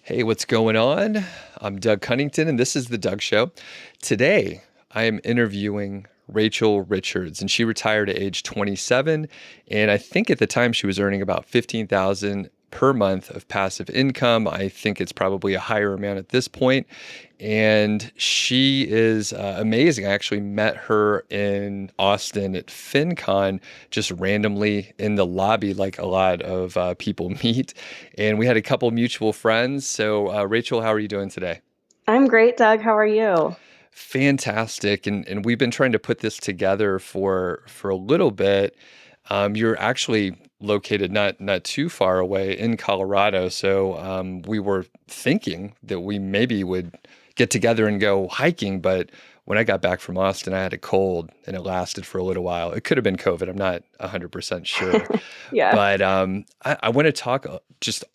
Hey, what's going on? I'm Doug Cunnington, and this is The Doug Show. Today, I am interviewing Rachel Richards, and she retired at age 27. And I think at the time she was earning about 15,000 per month of passive income. I think it's probably a higher amount at this point. And she is amazing. I actually met her in Austin at FinCon, just randomly in the lobby, like a lot of people meet. And we had a couple mutual friends. So, Rachel, how are you doing today? I'm great, Doug. How are you? Fantastic. And we've been trying to put this together for a little bit. You're actually located not too far away in Colorado. So we were thinking that we maybe would get together and go hiking, but when I got back from Austin, I had a cold and it lasted for a little while. It could have been COVID. I'm not 100% sure. Yeah. But I want to talk just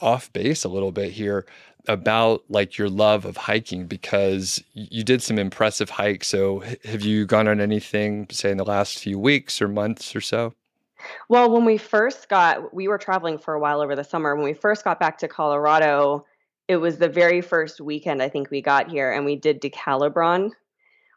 off base a little bit here about like your love of hiking because you did some impressive hikes. So have you gone on anything, say, in the last few weeks or months or so? Well, we were traveling for a while over the summer. When we first got back to Colorado, it was the very first weekend I think we got here, and we did Decalibron,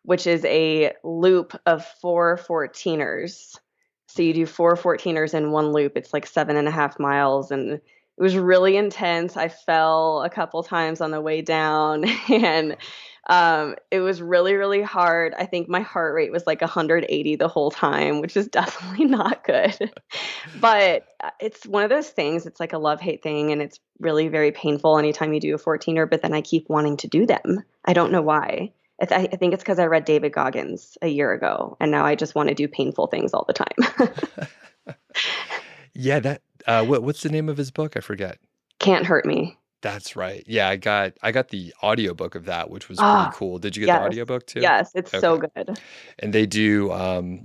which is a loop of four 14ers. So you do four 14ers in one loop. It's like 7.5 miles, and it was really intense. I fell a couple times on the way down, and it was really, really hard. I think my heart rate was like 180 the whole time, which is definitely not good. But it's one of those things. It's like a love-hate thing, and it's really very painful anytime you do a 14er, but then I keep wanting to do them. I don't know why. I think it's because I read David Goggins a year ago, and now I just want to do painful things all the time. Yeah, that what's the name of his book? I forget. Can't hurt me. That's right. Yeah, I got the audiobook of that, which was pretty Ah, cool. Did you get the yes. audiobook too? Yes, it's so Okay. good. And they do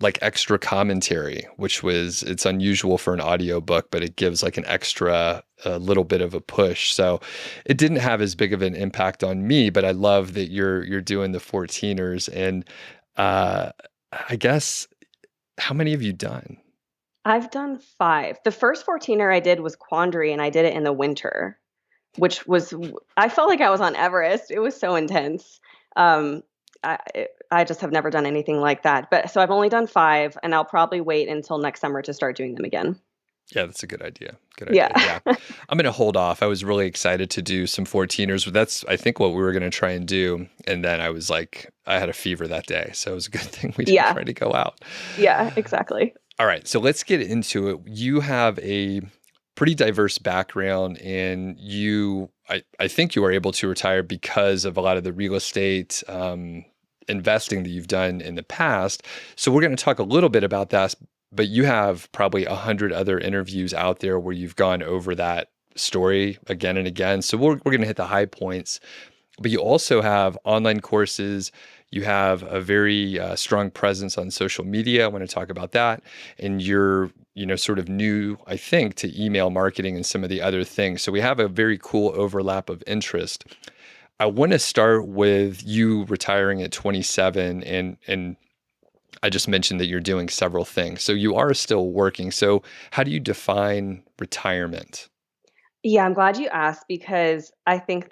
like extra commentary, which was it's unusual for an audiobook, but it gives like an extra a little bit of a push. So it didn't have as big of an impact on me, but I love that you're doing the 14ers. And uh I guess how many have you done? I've done 5. The first 14er I did was Quandary, and I did it in the winter, which was I felt like I was on Everest. It was so intense. Um, I just have never done anything like that. But so I've only done 5, and I'll probably wait until next summer to start doing them again. Yeah, that's a good idea. Good Yeah. idea. Yeah. I'm going to hold off. I was really excited to do some 14ers, but that's, I think, what we were going to try and do. And then I was like, I had a fever that day. So it was a good thing we didn't Yeah. try to go out. Yeah, exactly. All right. So let's get into it. You have a pretty diverse background, and I think you were able to retire because of a lot of the real estate investing that you've done in the past. So we're going to talk a little bit about that, but you have probably 100 other interviews out there where you've gone over that story again and again. So we're going to hit the high points, but you also have online courses. You have a very strong presence on social media. I want to talk about that. And you're, sort of new, I think, to email marketing and some of the other things. So we have a very cool overlap of interest. I want to start with you retiring at 27, and I just mentioned that you're doing several things. So you are still working. So how do you define retirement? Yeah, I'm glad you asked because I think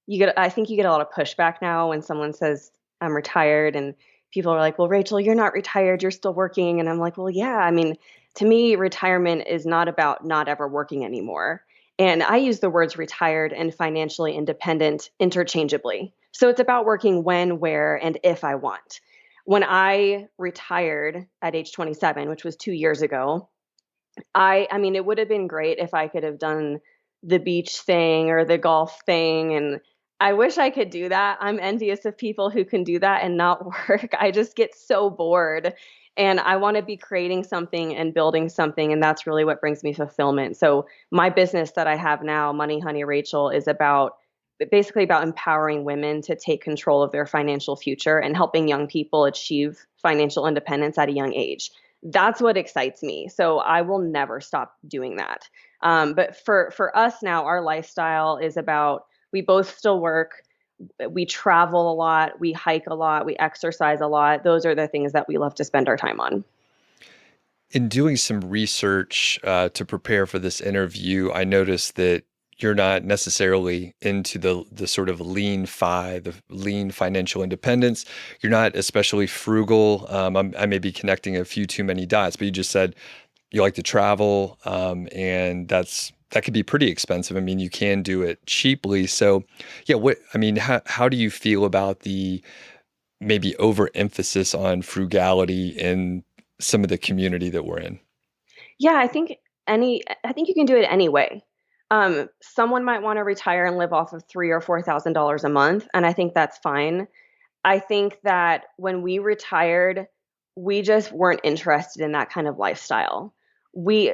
you get a lot of pushback now when someone says I'm retired, and people are like, "Well, Rachel, you're not retired, you're still working." And I'm like, "Well, yeah, I mean, to me, retirement is not about not ever working anymore." And I use the words retired and financially independent interchangeably. So it's about working when, where, and if I want. When I retired at age 27, which was 2 years ago, I mean, it would have been great if I could have done the beach thing or the golf thing, and I wish I could do that. I'm envious of people who can do that and not work. I just get so bored, and I wanna be creating something and building something, and that's really what brings me fulfillment. So, my business that I have now, Money Honey Rachel, is basically about empowering women to take control of their financial future and helping young people achieve financial independence at a young age. That's what excites me. So I will never stop doing that. But for us now, our lifestyle is about we both still work, we travel a lot, we hike a lot, we exercise a lot. Those are the things that we love to spend our time on. In doing some research to prepare for this interview, I noticed that you're not necessarily into the sort of the lean financial independence. You're not especially frugal. I may be connecting a few too many dots, but you just said you like to travel, and that could be pretty expensive. I mean, you can do it cheaply. So, yeah, how do you feel about the maybe overemphasis on frugality in some of the community that we're in? Yeah, I think you can do it anyway. Someone might want to retire and live off of $3,000 or $4,000 a month, and I think that's fine. I think that when we retired, we just weren't interested in that kind of lifestyle.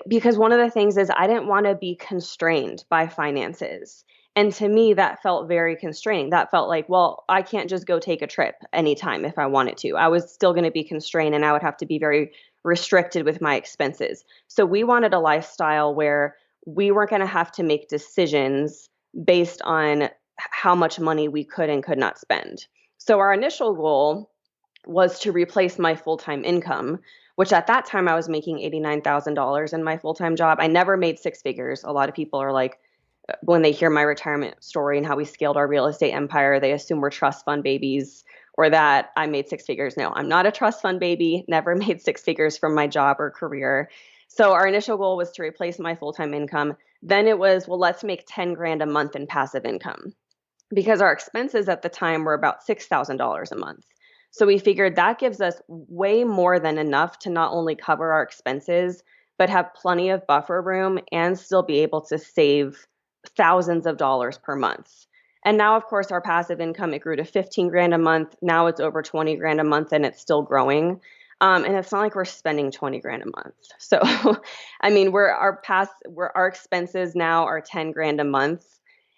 Because one of the things is I didn't want to be constrained by finances. And to me, that felt very constraining. That felt like, well, I can't just go take a trip anytime if I wanted to. I was still going to be constrained and I would have to be very restricted with my expenses. So we wanted a lifestyle where we weren't going to have to make decisions based on how much money we could and could not spend. So our initial goal was to replace my full-time income, which at that time I was making $89,000 in my full-time job. I never made six figures. A lot of people are like, when they hear my retirement story and how we scaled our real estate empire, they assume we're trust fund babies or that I made six figures. No, I'm not a trust fund baby, never made six figures from my job or career. So our initial goal was to replace my full-time income. Then it was, well, let's make 10 grand a month in passive income because our expenses at the time were about $6,000 a month. So we figured that gives us way more than enough to not only cover our expenses, but have plenty of buffer room and still be able to save thousands of dollars per month. And now, of course, our passive income, it grew to 15 grand a month. Now it's over 20 grand a month and it's still growing. And it's not like we're spending 20 grand a month. So, I mean, our expenses now are 10 grand a month.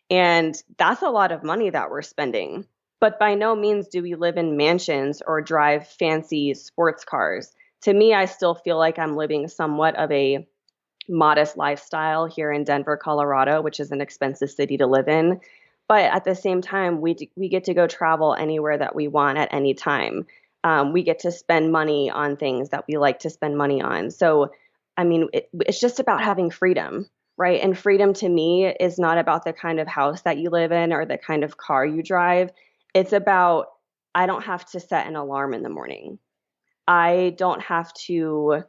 And that's a lot of money that we're spending. But by no means do we live in mansions or drive fancy sports cars. To me, I still feel like I'm living somewhat of a modest lifestyle here in Denver, Colorado, which is an expensive city to live in. But at the same time, we get to go travel anywhere that we want at any time. We get to spend money on things that we like to spend money on. So, I mean, it's just about having freedom, right? And freedom to me is not about the kind of house that you live in or the kind of car you drive. It's about, I don't have to set an alarm in the morning. I don't have to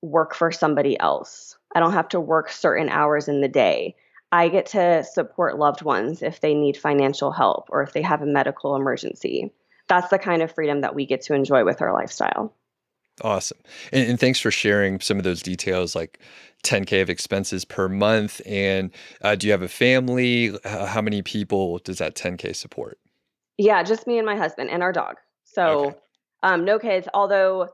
work for somebody else. I don't have to work certain hours in the day. I get to support loved ones if they need financial help or if they have a medical emergency. That's the kind of freedom that we get to enjoy with our lifestyle. Awesome. And thanks for sharing some of those details, like 10K of expenses per month. And do you have a family? How many people does that 10K support? Yeah, just me and my husband and our dog. Okay. So, no kids, although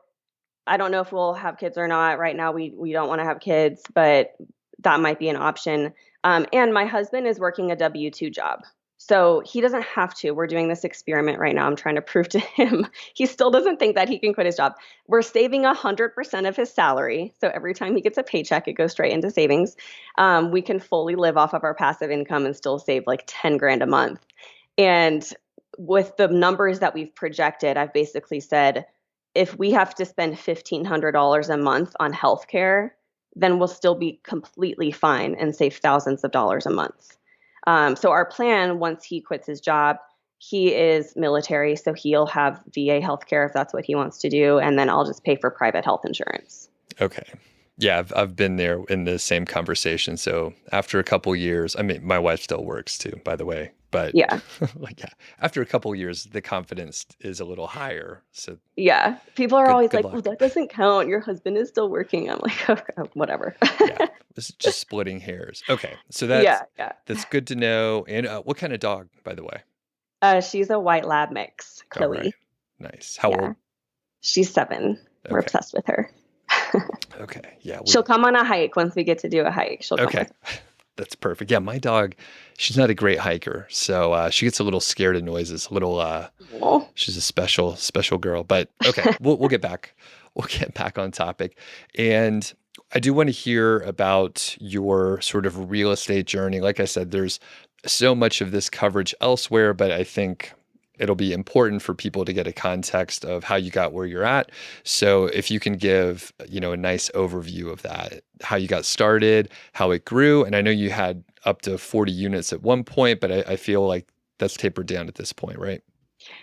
I don't know if we'll have kids or not. Right now, we don't want to have kids, but that might be an option. And my husband is working a W-2 job. So he doesn't have to. We're doing this experiment right now. I'm trying to prove to him he still doesn't think that he can quit his job. We're saving 100% of his salary. So every time he gets a paycheck, it goes straight into savings. We can fully live off of our passive income and still save like 10 grand a month. And with the numbers that we've projected, I've basically said, if we have to spend $1,500 a month on healthcare, then we'll still be completely fine and save thousands of dollars a month. So our plan, once he quits his job, he is military, so he'll have VA healthcare if that's what he wants to do, and then I'll just pay for private health insurance. Okay. Yeah, I've been there in the same conversation. So after a couple years, I mean, my wife still works too, by the way, but Yeah. like, yeah, after a couple years, the confidence is a little higher. So Yeah. People are good, always good like, well, luck. that doesn't count. Your husband is still working. I'm like, okay, whatever. Yeah, this is just splitting hairs. Okay, so Yeah. Yeah. that's good to know. And what kind of dog, by the way? She's a white lab mix, All right, Chloe. nice. How Yeah. old? She's 7. We're Okay, obsessed with her. okay, yeah, She'll come on a hike once we get to do a hike. She'll come okay. with. That's perfect. Yeah, my dog, she's not a great hiker, so she gets a little scared of noises. A little, Oh, she's a special girl. But okay, we'll get back. We'll get back on topic. And I do want to hear about your sort of real estate journey. Like I said, there's so much of this coverage elsewhere, but I think it'll be important for people to get a context of how you got where you're at. So if you can give, a nice overview of that, how you got started, how it grew. And I know you had up to 40 units at one point, but I feel like that's tapered down at this point, right?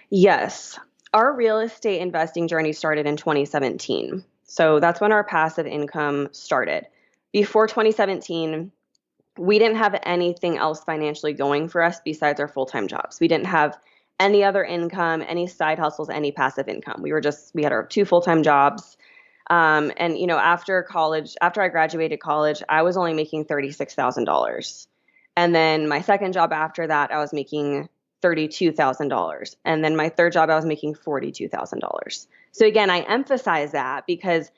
Yes. Our real estate investing journey started in 2017. So that's when our passive income started. Before 2017, we didn't have anything else financially going for us besides our full-time jobs. We didn't have any other income, any side hustles, any passive income. We had our two full-time jobs. And after college, after I graduated college, I was only making $36,000. And then my second job after that, I was making $32,000. And then my third job, I was making $42,000. So again, I emphasize that because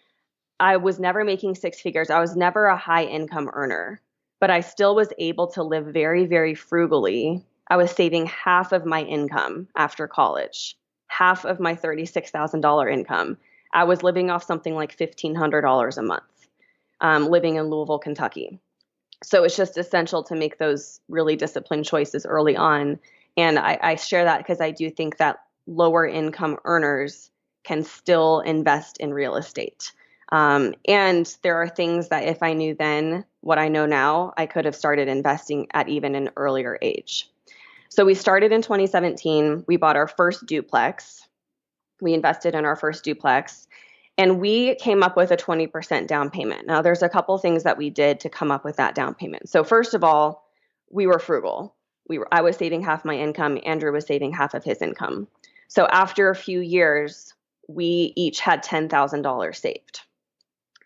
I was never making six figures. I was never a high income earner, but I still was able to live very, very frugally. I was saving half of my income after college, half of my $36,000 income. I was living off something like $1,500 a month, living in Louisville, Kentucky. So it's just essential to make those really disciplined choices early on. And I share that because I do think that lower income earners can still invest in real estate. And there are things that if I knew then what I know now, I could have started investing at even an earlier age. So we started in 2017. We bought our first duplex. We invested in our first duplex. And we came up with a 20% down payment. Now, there's a couple things that we did to come up with that down payment. So first of all, we were frugal. I was saving half my income. Andrew was saving half of his income. So after a few years, we each had $10,000 saved.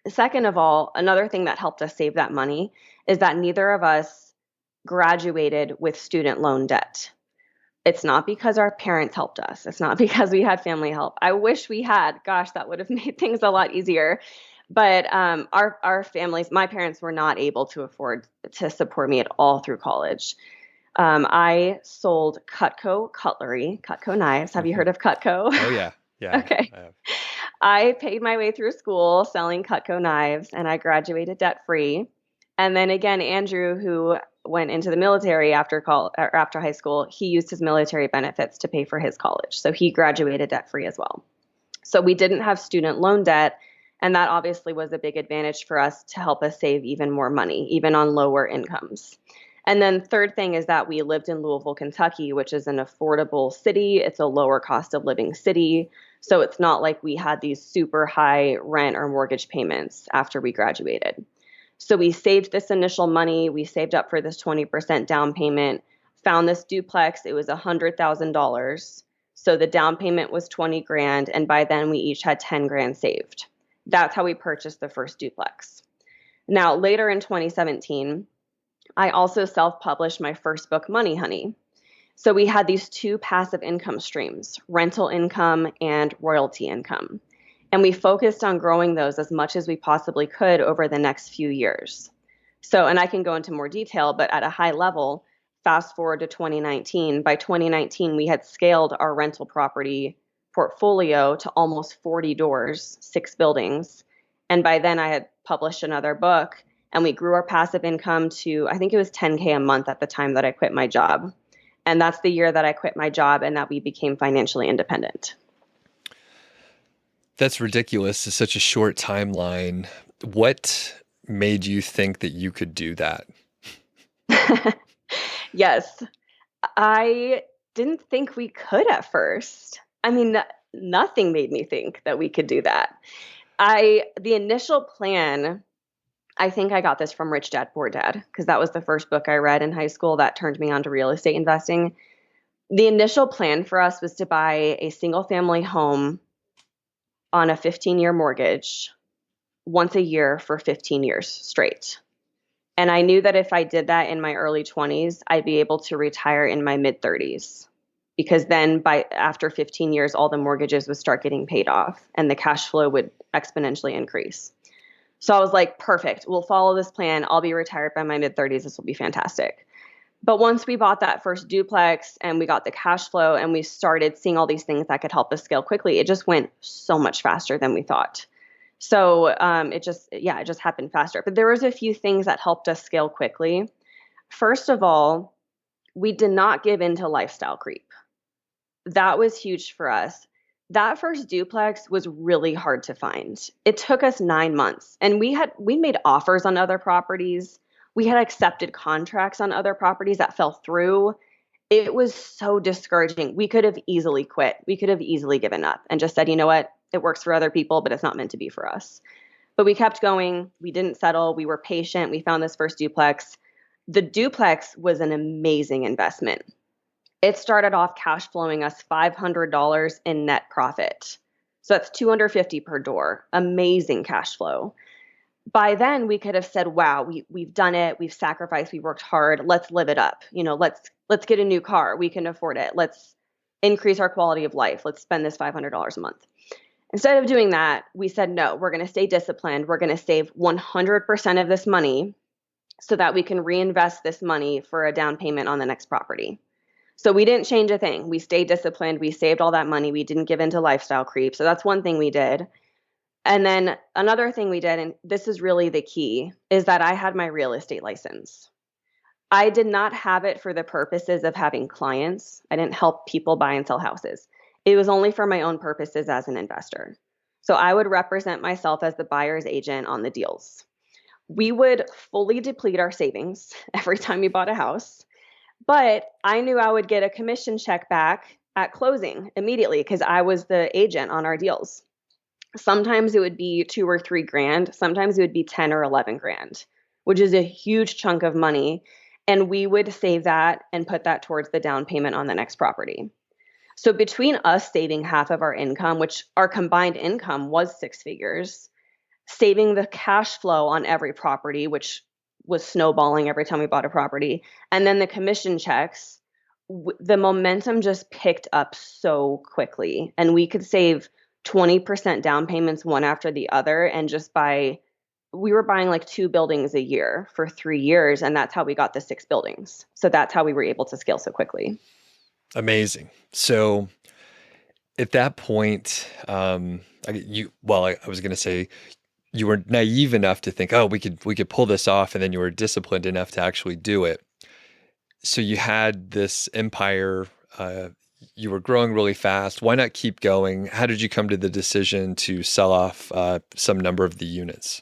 Second of all, another thing that helped us save that money is that neither of us graduated with student loan debt. It's not because our parents helped us. It's not because we had family help. I wish we had. Gosh, that would have made things a lot easier. But our families, my parents were not able to afford to support me at all through college. I sold Cutco cutlery, Cutco knives. Have you Hmm. heard of Cutco? Oh yeah. Yeah. Okay. I have. I paid my way through school selling Cutco knives and I graduated debt free. And then again, Andrew, who went into the military after high school, he used his military benefits to pay for his college. So he graduated debt free as well. So we didn't have student loan debt. And that obviously was a big advantage for us to help us save even more money, even on lower incomes. And then third thing is that we lived in Louisville, Kentucky, which is an affordable city. It's a lower cost of living city. So it's not like we had these super high rent or mortgage payments after we graduated. So we saved this initial money. We saved up for this 20% down payment, found this duplex. It was $100,000. So the down payment was 20 grand. And by then we each had 10 grand saved. That's how we purchased the first duplex. Now, later in 2017, I also self-published my first book, Money Honey. So we had these two passive income streams, rental income and royalty income. And we focused on growing those as much as we possibly could over the next few years. So, and I can go into more detail, but at a high level, fast forward to 2019. By 2019, we had scaled our rental property portfolio to almost 40 doors, 6 buildings. And by then, I had published another book and we grew our passive income to, I think it was 10K a month at the time that I quit my job. And that's the year that I quit my job and that we became financially independent. That's ridiculous. It's such a short timeline. What made you think that you could do that? Yes, I didn't think we could at first. I mean, nothing made me think that we could do that. The initial plan, I think I got this from Rich Dad Poor Dad, because that was the first book I read in high school that turned me on to real estate investing. The initial plan for us was to buy a single family home on a 15-year mortgage once a year for 15 years straight. And I knew that if I did that in my early 20s, I'd be able to retire in my mid 30s because then after 15 years, all the mortgages would start getting paid off and the cash flow would exponentially increase. So I was like, perfect. We'll follow this plan. I'll be retired by my mid 30s. This will be fantastic. But once we bought that first duplex and we got the cash flow and we started seeing all these things that could help us scale quickly, it just went so much faster than we thought. So it just happened faster. But there was a few things that helped us scale quickly. First of all, we did not give in to lifestyle creep. That was huge for us. That first duplex was really hard to find. It took us 9 months and we made offers on other properties. We had accepted contracts on other properties that fell through. It was so discouraging. We could have easily quit. We could have easily given up and just said, you know what? It works for other people, but it's not meant to be for us. But we kept going. We didn't settle. We were patient. We found this first duplex. The duplex was an amazing investment. It started off cash flowing us $500 in net profit. So that's $250 per door. Amazing cash flow. By then we could have said, wow, we've done it, we've sacrificed, we worked hard, let's live it up. Let's get a new car. We can afford it. Let's increase our quality of life. Let's spend this $500 a month. Instead of doing that, we said, no, we're going to stay disciplined. We're going to save 100% of this money so that we can reinvest this money for a down payment on the next property. So we didn't change a thing. We stayed disciplined. We saved all that money. We didn't give into lifestyle creep. So that's one thing we did. And then another thing we did, and this is really the key, is that I had my real estate license. I did not have it for the purposes of having clients. I didn't help people buy and sell houses. It was only for my own purposes as an investor. So I would represent myself as the buyer's agent on the deals. We would fully deplete our savings every time we bought a house, but I knew I would get a commission check back at closing immediately because I was the agent on our deals. Sometimes it would be 2 or 3 grand. Sometimes it would be 10 or 11 grand, which is a huge chunk of money. And we would save that and put that towards the down payment on the next property. So between us saving half of our income, which our combined income was 6 figures, saving the cash flow on every property, which was snowballing every time we bought a property, and then the commission checks, the momentum just picked up so quickly. And we could save 20% down payments one after the other. And we were buying like 2 buildings a year for 3 years. And that's how we got the 6 buildings. So that's how we were able to scale so quickly. Amazing. So at that point, I was going to say you were naive enough to think, oh, we could pull this off. And then you were disciplined enough to actually do it. So you had this empire, you were growing really fast. Why not keep going? How did you come to the decision to sell off some number of the units?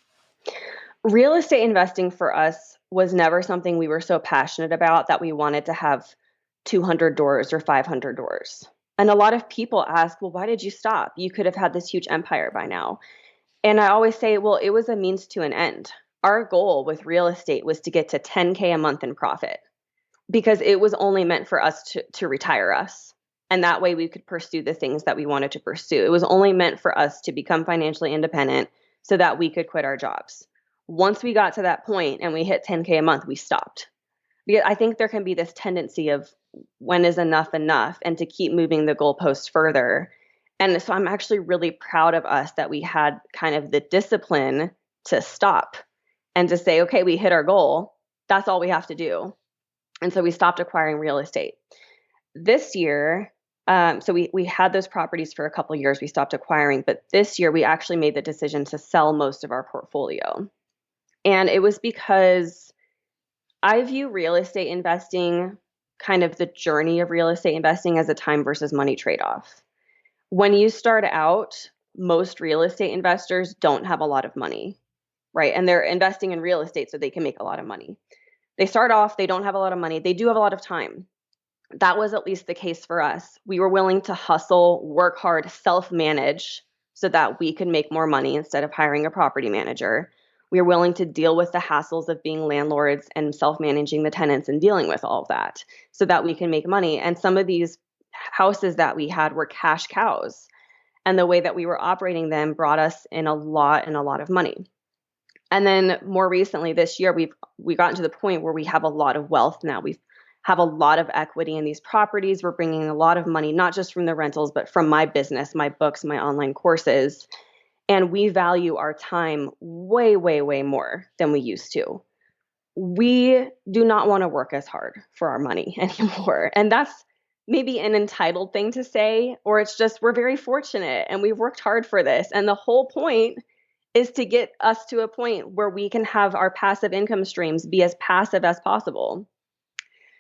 Real estate investing for us was never something we were so passionate about that we wanted to have 200 doors or 500 doors. And a lot of people ask, well, why did you stop? You could have had this huge empire by now. And I always say, well, it was a means to an end. Our goal with real estate was to get to 10K a month in profit because it was only meant for us to retire us. And that way we could pursue the things that we wanted to pursue. It was only meant for us to become financially independent so that we could quit our jobs. Once we got to that point and we hit 10K a month, we stopped. Because I think there can be this tendency of when is enough and to keep moving the goalposts further. And so I'm actually really proud of us that we had kind of the discipline to stop and to say, okay, we hit our goal. That's all we have to do. And so we stopped acquiring real estate. This year, so we had those properties for a couple of years. We stopped acquiring, but this year we actually made the decision to sell most of our portfolio. And it was because I view real estate investing, kind of the journey of real estate investing, as a time versus money trade-off. When you start out, most real estate investors don't have a lot of money, right? And they're investing in real estate so they can make a lot of money. They start off, they don't have a lot of money. They do have a lot of time. That was at least the case for us. We were willing to hustle, work hard, self-manage so that we could make more money instead of hiring a property manager. We were willing to deal with the hassles of being landlords and self-managing the tenants and dealing with all of that so that we can make money. And some of these houses that we had were cash cows. And the way that we were operating them brought us in a lot of money. And then more recently this year, we've gotten to the point where we have a lot of wealth now. We have a lot of equity in these properties. We're bringing a lot of money, not just from the rentals, but from my business, my books, my online courses. And we value our time way, way, way more than we used to. We do not want to work as hard for our money anymore. And that's maybe an entitled thing to say, or it's just we're very fortunate and we've worked hard for this. And the whole point is to get us to a point where we can have our passive income streams be as passive as possible.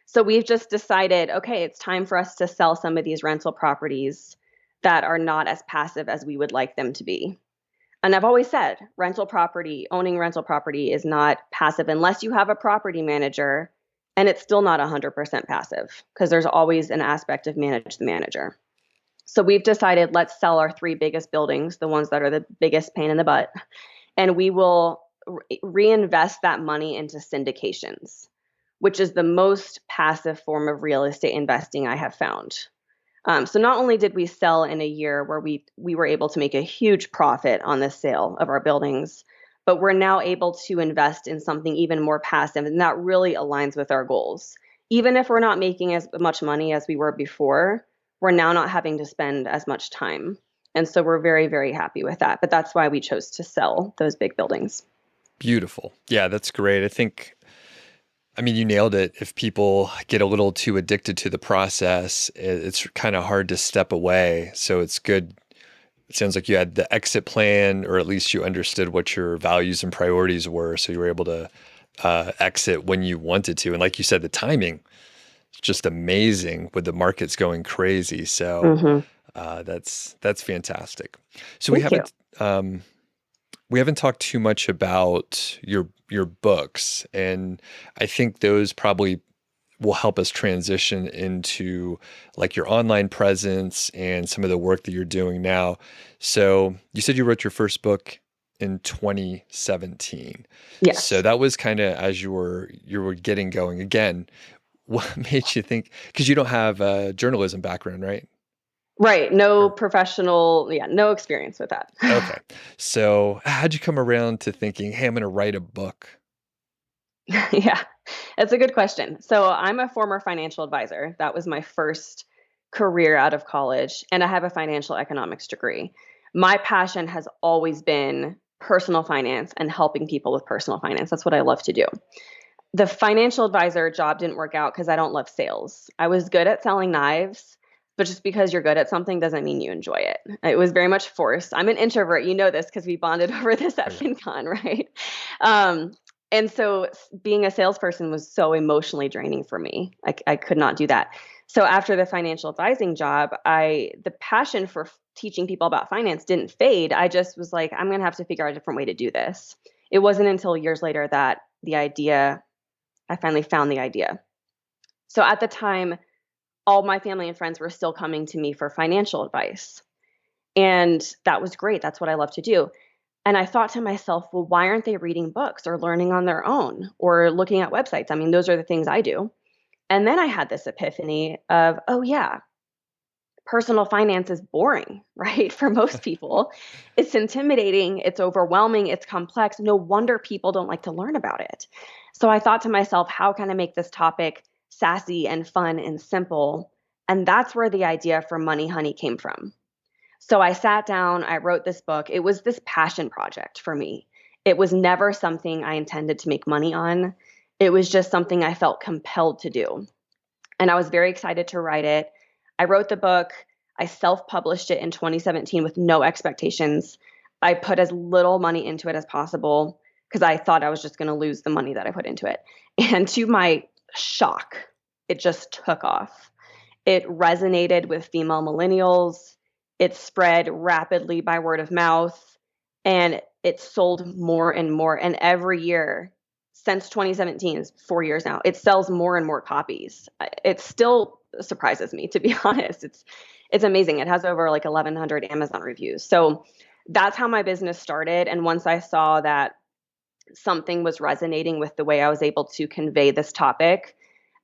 So we've just decided, okay, it's time for us to sell some of these rental properties that are not as passive as we would like them to be. And I've always said owning rental property is not passive unless you have a property manager, and it's still not 100% passive because there's always an aspect of manage the manager. So we've decided let's sell our three biggest buildings, the ones that are the biggest pain in the butt, and we will reinvest that money into syndications, which is the most passive form of real estate investing I have found. So not only did we sell in a year where we were able to make a huge profit on the sale of our buildings, but we're now able to invest in something even more passive, and that really aligns with our goals. Even if we're not making as much money as we were before, we're now not having to spend as much time. And so we're very, very happy with that. But that's why we chose to sell those big buildings. Beautiful. Yeah, that's great. I mean, you nailed it. If people get a little too addicted to the process, it's kind of hard to step away. So it's good. It sounds like you had the exit plan, or at least you understood what your values and priorities were. So you were able to exit when you wanted to. And like you said, the timing is just amazing with the markets going crazy. So Hmm. that's fantastic. So Thank you. we haven't talked too much about your books, and I think those probably will help us transition into like your online presence and some of the work that you're doing now. So you said you wrote your first book in 2017. So Yes. that was kind of as you were getting going. Again, what made you think, because you don't have a journalism background, right? Right. No Or professional, yeah, no experience with that. okay. So how'd you come around to thinking, hey, I'm going to write a book? Yeah, that's a good question. So I'm a former financial advisor. That was my first career out of college, and I have a financial economics degree. My passion has always been personal finance and helping people with personal finance. That's what I love to do. The financial advisor job didn't work out because I don't love sales. I was good at selling knives, but just because you're good at something doesn't mean you enjoy it. It was very much forced. I'm an introvert. You know this because we bonded over this Oh at yeah. FinCon, right? Um, and so being a salesperson was so emotionally draining for me. I could not do that. So after the financial advising job, the passion for teaching people about finance didn't fade. I just was like, I'm going to have to figure out a different way to do this. It wasn't until years later that I finally found the idea. So at the time, all my family and friends were still coming to me for financial advice. And that was great. That's what I love to do. And I thought to myself, well, why aren't they reading books or learning on their own or looking at websites? I mean, those are the things I do. And then I had this epiphany of, oh, yeah, personal finance is boring, right? For most people, it's intimidating, it's overwhelming, it's complex. No wonder people don't like to learn about it. So I thought to myself, how can I make this topic sassy and fun and simple? And that's where the idea for Money Honey came from. So I sat down, I wrote this book. It was this passion project for me. It was never something I intended to make money on. It was just something I felt compelled to do. And I was very excited to write it. I wrote the book. I self published it in 2017 with no expectations. I put as little money into it as possible because I thought I was just going to lose the money that I put into it. And to my shock, it just took off. It resonated with female millennials. It spread rapidly by word of mouth, and it sold more and more. And every year since 2017, is 4 years now, it sells more and more copies. It still surprises me, to be honest. It's amazing. It has over like 1,100 Amazon reviews. So that's how my business started. And once I saw that something was resonating with the way I was able to convey this topic,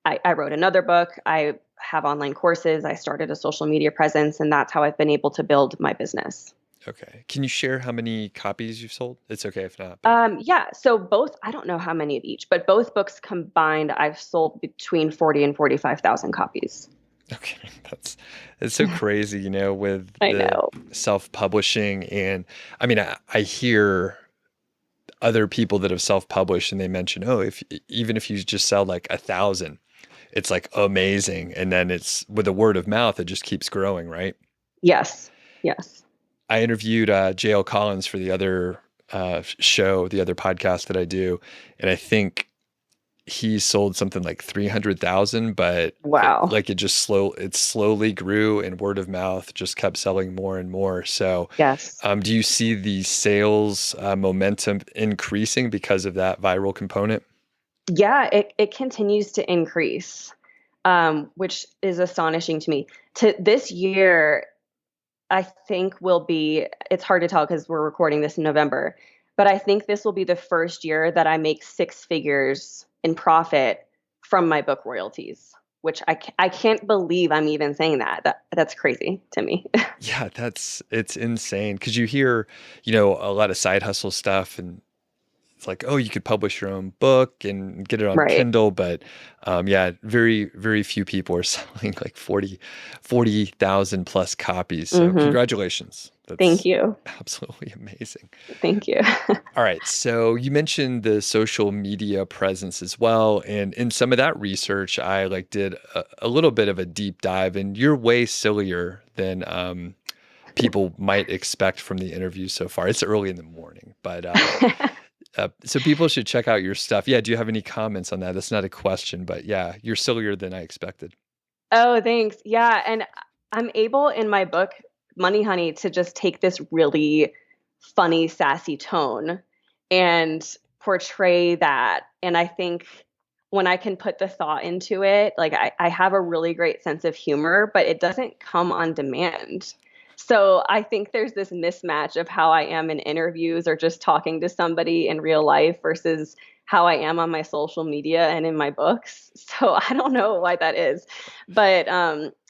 I wrote another book. I have online courses. I started a social media presence, and that's how I've been able to build my business. Okay. Can you share how many copies you've sold? It's okay if not, but Yeah. So both, I don't know how many of each, but both books combined, I've sold between 40 and 45,000 copies. okay. It's so crazy, with I the know. self-publishing. And I mean, I hear other people that have self-published and they mention, oh, if even if you just sell like 1,000, it's like amazing. And then it's with the word of mouth, it just keeps growing, right? Yes. Yes. I interviewed JL Collins for the other show, the other podcast that I do. And I think he sold something like 300,000, but Wow. it slowly grew, and word of mouth just kept selling more and more. So, Yes. do you see the sales momentum increasing because of that viral component? Yeah, it continues to increase, which is astonishing to me. To this year, I think will be, it's hard to tell because we're recording this in November, but I think this will be the first year that I make six figures in profit from my book royalties, which I can't believe I'm even saying that. That's crazy to me. Yeah, it's insane because you hear, a lot of side hustle stuff, and it's like, oh, you could publish your own book and get it on Right. Kindle, but yeah, very, very few people are selling like 40,000 plus copies. So Mhm. congratulations. Thank That's you. absolutely amazing. Thank you. All right. So you mentioned the social media presence as well. And in some of that research, I like did a little bit of a deep dive, and you're way sillier than people might expect from the interview so far. It's early in the morning, but so people should check out your stuff. Yeah. Do you have any comments on that? That's not a question, but yeah, you're sillier than I expected. Oh, thanks. Yeah, and I'm able in my book, Money Honey, to just take this really funny, sassy tone and portray that. And I think when I can put the thought into it, like I have a really great sense of humor, but it doesn't come on demand. So I think there's this mismatch of how I am in interviews or just talking to somebody in real life versus how I am on my social media and in my books. So I don't know why that is, but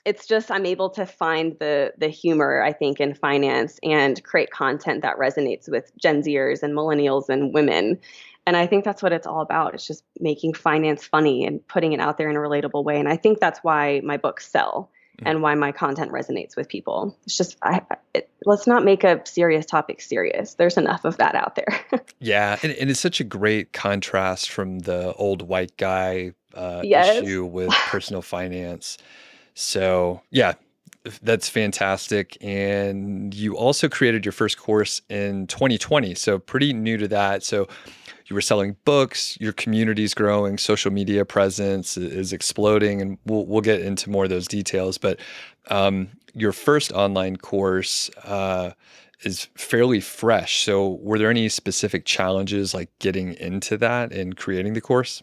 it's just I'm able to find the humor I think in finance and create content that resonates with Gen Zers and millennials and women. And I think that's what it's all about. It's just making finance funny and putting it out there in a relatable way. And I think that's why my books sell Mhm. and why my content resonates with people. It's just let's not make a serious topic serious. There's enough of that out there. Yeah, and it's such a great contrast from the old white guy Yes. issue with personal finance. So, yeah, that's fantastic. And you also created your first course in 2020. So, pretty new to that. So, you were selling books, your community's growing, social media presence is exploding, and we'll get into more of those details. But your first online course is fairly fresh. So, were there any specific challenges like getting into that and creating the course?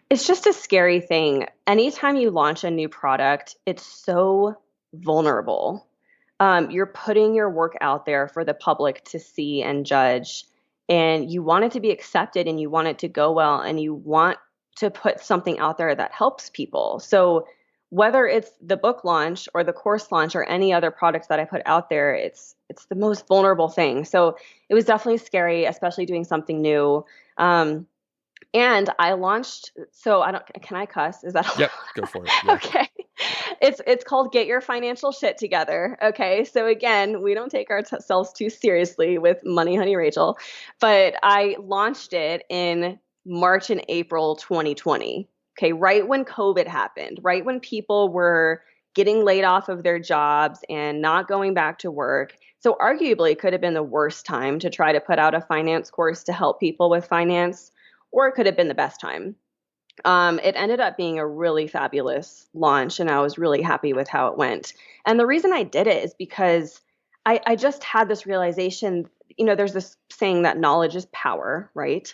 It's just a scary thing. Anytime you launch a new product, it's so vulnerable. You're putting your work out there for the public to see and judge, and you want it to be accepted and you want it to go well, and you want to put something out there that helps people. So, whether it's the book launch or the course launch or any other product that I put out there, it's the most vulnerable thing. So, it was definitely scary, especially doing something new. Um, and I launched, so I don't, can I cuss? Is that Yep, go for it. allowed? Yeah. Okay. Yeah. It's called Get Your Financial Shit Together. Okay. So again, we don't take ourselves too seriously with Money Honey Rachel, but I launched it in March and April 2020. Okay, right when COVID happened, right when people were getting laid off of their jobs and not going back to work. So arguably it could have been the worst time to try to put out a finance course to help people with finance, or it could have been the best time. It ended up being a really fabulous launch, and I was really happy with how it went. And the reason I did it is because I just had this realization. There's this saying that knowledge is power, right?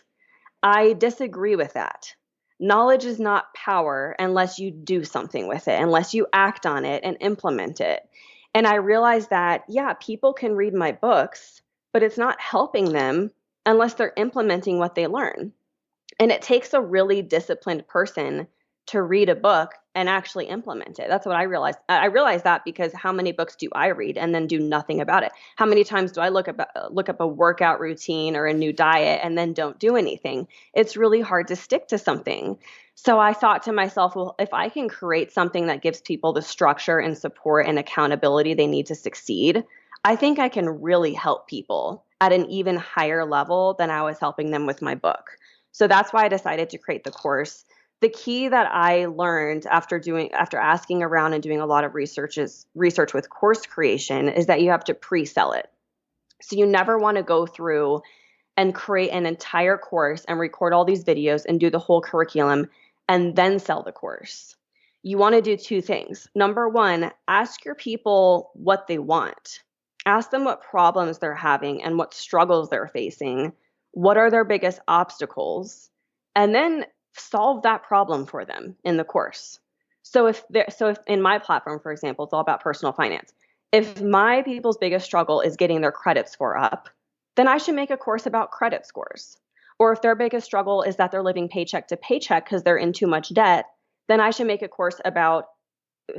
I disagree with that. Knowledge is not power unless you do something with it, unless you act on it and implement it. And I realized that, yeah, people can read my books, but it's not helping them unless they're implementing what they learn. And it takes a really disciplined person to read a book and actually implement it. That's what I realized. I realized that because how many books do I read and then do nothing about it? How many times do I look up a workout routine or a new diet and then don't do anything? It's really hard to stick to something. So I thought to myself, well, if I can create something that gives people the structure and support and accountability they need to succeed, I think I can really help people at an even higher level than I was helping them with my book. So that's why I decided to create the course. The key that I learned after asking around and doing a lot of research with course creation is that you have to pre-sell it. So you never want to go through and create an entire course and record all these videos and do the whole curriculum and then sell the course. You want to do two things. Number one, ask your people what they want. Ask them what problems they're having and what struggles they're facing. What are their biggest obstacles? And then solve that problem for them in the course. So if in my platform, for example, it's all about personal finance. If my people's biggest struggle is getting their credit score up, then I should make a course about credit scores. Or if their biggest struggle is that they're living paycheck to paycheck because they're in too much debt, then I should make a course about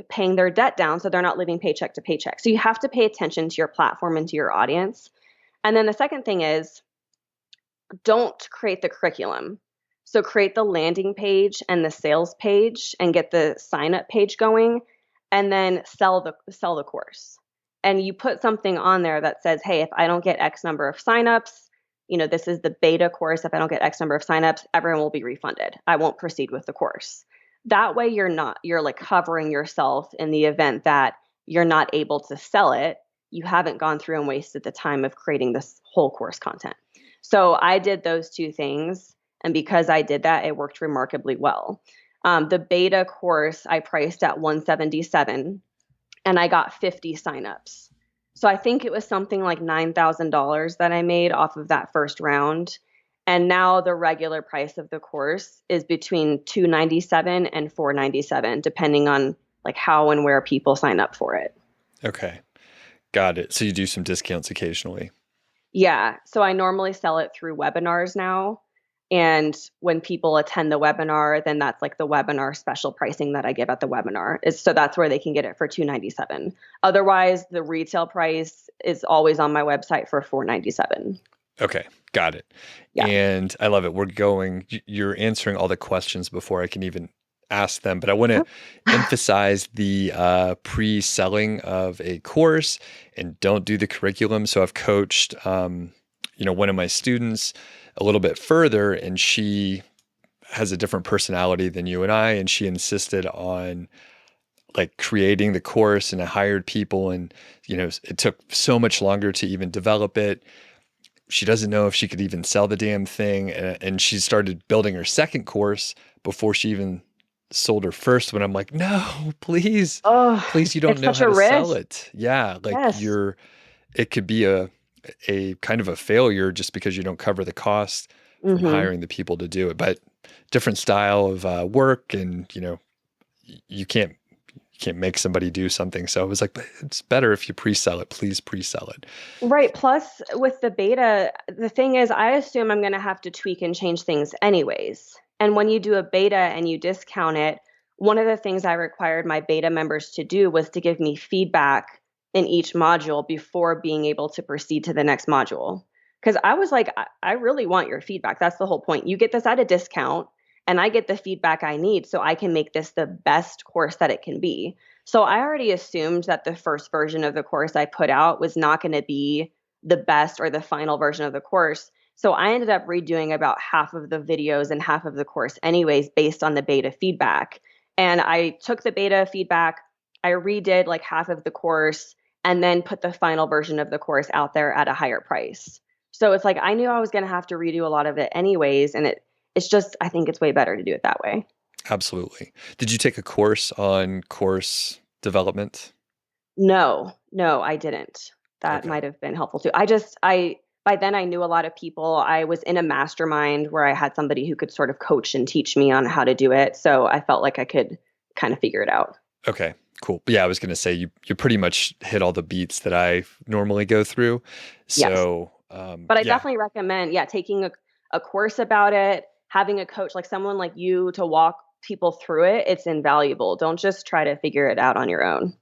paying their debt down so they're not living paycheck to paycheck. So you have to pay attention to your platform and to your audience. And then the second thing is don't create the curriculum. So create the landing page and the sales page and get the sign up page going and then sell the course. And you put something on there that says, "Hey, if I don't get X number of signups, this is the beta course. If I don't get X number of signups, everyone will be refunded. I won't proceed with the course." That way you're like covering yourself in the event that you're not able to sell it. You haven't gone through and wasted the time of creating this whole course content. So I did those two things. And because I did that, it worked remarkably well. The beta course I priced at $177 and I got 50 signups. So I think it was something like $9,000 that I made off of that first round. And now the regular price of the course is between $297 and $497, depending on like how and where people sign up for it. Okay. Got it. So you do some discounts occasionally. Yeah. So I normally sell it through webinars now. And when people attend the webinar, then that's like the webinar special pricing that I give at the webinar. So that's where they can get it for $297. Otherwise, the retail price is always on my website for $497. Okay. Got it. Yeah. And I love it. You're answering all the questions before I can even ask them, but I want to emphasize the pre-selling of a course and don't do the curriculum. So I've coached, one of my students a little bit further, and she has a different personality than you and I, and she insisted on like creating the course, and I hired people, and it took so much longer to even develop it. She doesn't know if she could even sell the damn thing, and she started building her second course before she even sold her first one. I'm like, no, please, please, you don't know how to sell it. Yeah, like Yes. it could be a kind of a failure just because you don't cover the cost from hiring the people to do it. But different style of work, and you can't make somebody do something. So I was like, but it's better if you pre-sell it. Please pre-sell it. Right. Plus, with the beta, the thing is, I assume I'm going to have to tweak and change things anyways. And when you do a beta and you discount it, one of the things I required my beta members to do was to give me feedback in each module before being able to proceed to the next module. Because I was like, I really want your feedback. That's the whole point. You get this at a discount and I get the feedback I need so I can make this the best course that it can be. So I already assumed that the first version of the course I put out was not going to be the best or the final version of the course. So I ended up redoing about half of the videos and half of the course anyways, based on the beta feedback. And I took the beta feedback, I redid like half of the course, and then put the final version of the course out there at a higher price. So it's like I knew I was going to have to redo a lot of it anyways. And it's just, I think it's way better to do it that way. Absolutely. Did you take a course on course development? No, I didn't. That might have been helpful too. By then I knew a lot of people. I was in a mastermind where I had somebody who could sort of coach and teach me on how to do it. So I felt like I could kind of figure it out. Okay, cool. But yeah, I was going to say you pretty much hit all the beats that I normally go through. So, yes. But I definitely recommend, taking a course about it, having a coach like someone like you to walk people through it. It's invaluable. Don't just try to figure it out on your own.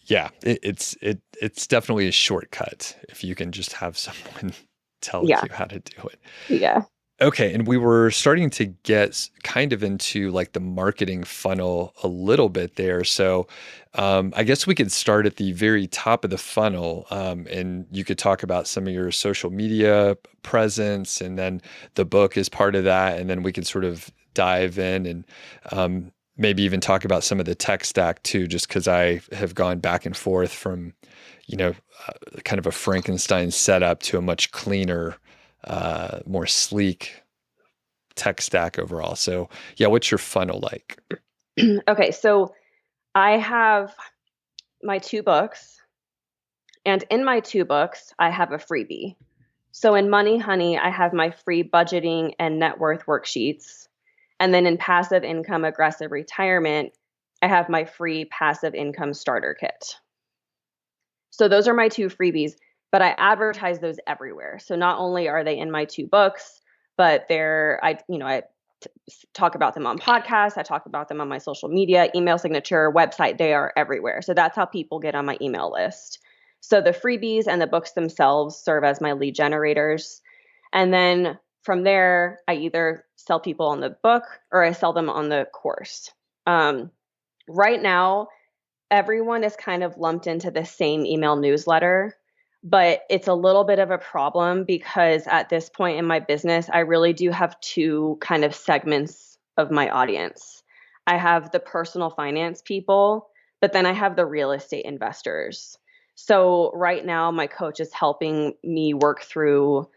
Yeah, it's definitely a shortcut if you can just have someone tell you how to do it. Yeah. Okay, and we were starting to get kind of into like the marketing funnel a little bit there. So I guess we could start at the very top of the funnel, and you could talk about some of your social media presence, and then the book is part of that, and then we could sort of dive in and maybe even talk about some of the tech stack too, just because I have gone back and forth from, kind of a Frankenstein setup to a much cleaner more sleek tech stack overall. So yeah, what's your funnel like? Okay, so I have my two books, and in my two books, I have a freebie. So in Money Honey, I have my free budgeting and net worth worksheets. And then in Passive Income Aggressive Retirement, I have my free passive income starter kit. So those are my two freebies, but I advertise those everywhere. So not only are they in my two books, but I talk about them on podcasts, I talk about them on my social media, email signature, website, they are everywhere. So that's how people get on my email list. So the freebies and the books themselves serve as my lead generators. And then from there, I either sell people on the book or I sell them on the course. Right now, everyone is kind of lumped into the same email newsletter, but it's a little bit of a problem because at this point in my business, I really do have two kind of segments of my audience. I have the personal finance people, but then I have the real estate investors. So right now, my coach is helping me work through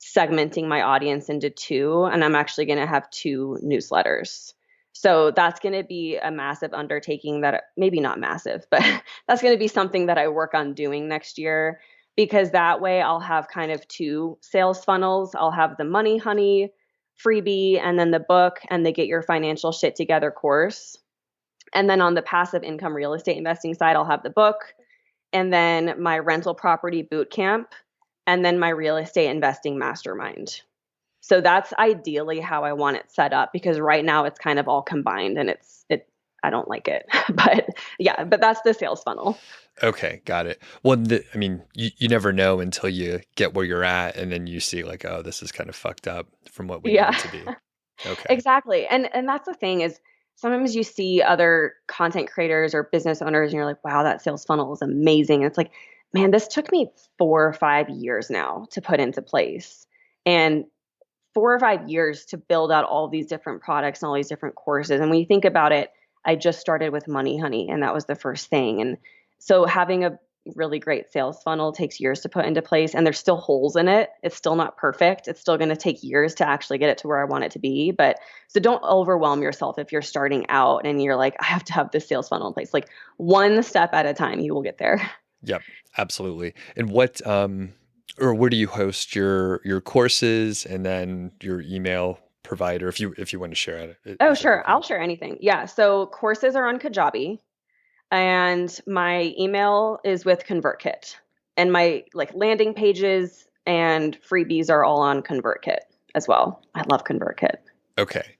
segmenting my audience into two, and I'm actually going to have two newsletters. So that's going to be a massive undertaking that maybe not massive, but that's going to be something that I work on doing next year because that way I'll have kind of two sales funnels. I'll have the Money Honey freebie and then the book and the Get Your Financial Shit Together course. And then on the passive income real estate investing side, I'll have the book and then my rental property boot camp and then my real estate investing mastermind. So that's ideally how I want it set up because right now it's kind of all combined and I don't like it. But yeah, but that's the sales funnel. Okay, got it. Well, I mean, you never know until you get where you're at and then you see like, oh, this is kind of fucked up from what we need it Yeah. to be. Okay. Exactly. And that's the thing is sometimes you see other content creators or business owners and you're like, wow, that sales funnel is amazing. And it's like, man, this took me 4 or 5 years now to put into place. And 4 or 5 years to build out all these different products and all these different courses. And when you think about it, I just started with Money Honey, and that was the first thing. And so having a really great sales funnel takes years to put into place, and there's still holes in it. It's still not perfect. It's still going to take years to actually get it to where I want it to be. But so don't overwhelm yourself if you're starting out and you're like, I have to have this sales funnel in place. Like one step at a time, you will get there. Yep, absolutely. And what or where do you host your courses and then your email provider if you want to share it Oh, as a sure. company? I'll share anything. Yeah. So courses are on Kajabi. And my email is with ConvertKit. And my like landing pages and freebies are all on ConvertKit as well. I love ConvertKit. Okay.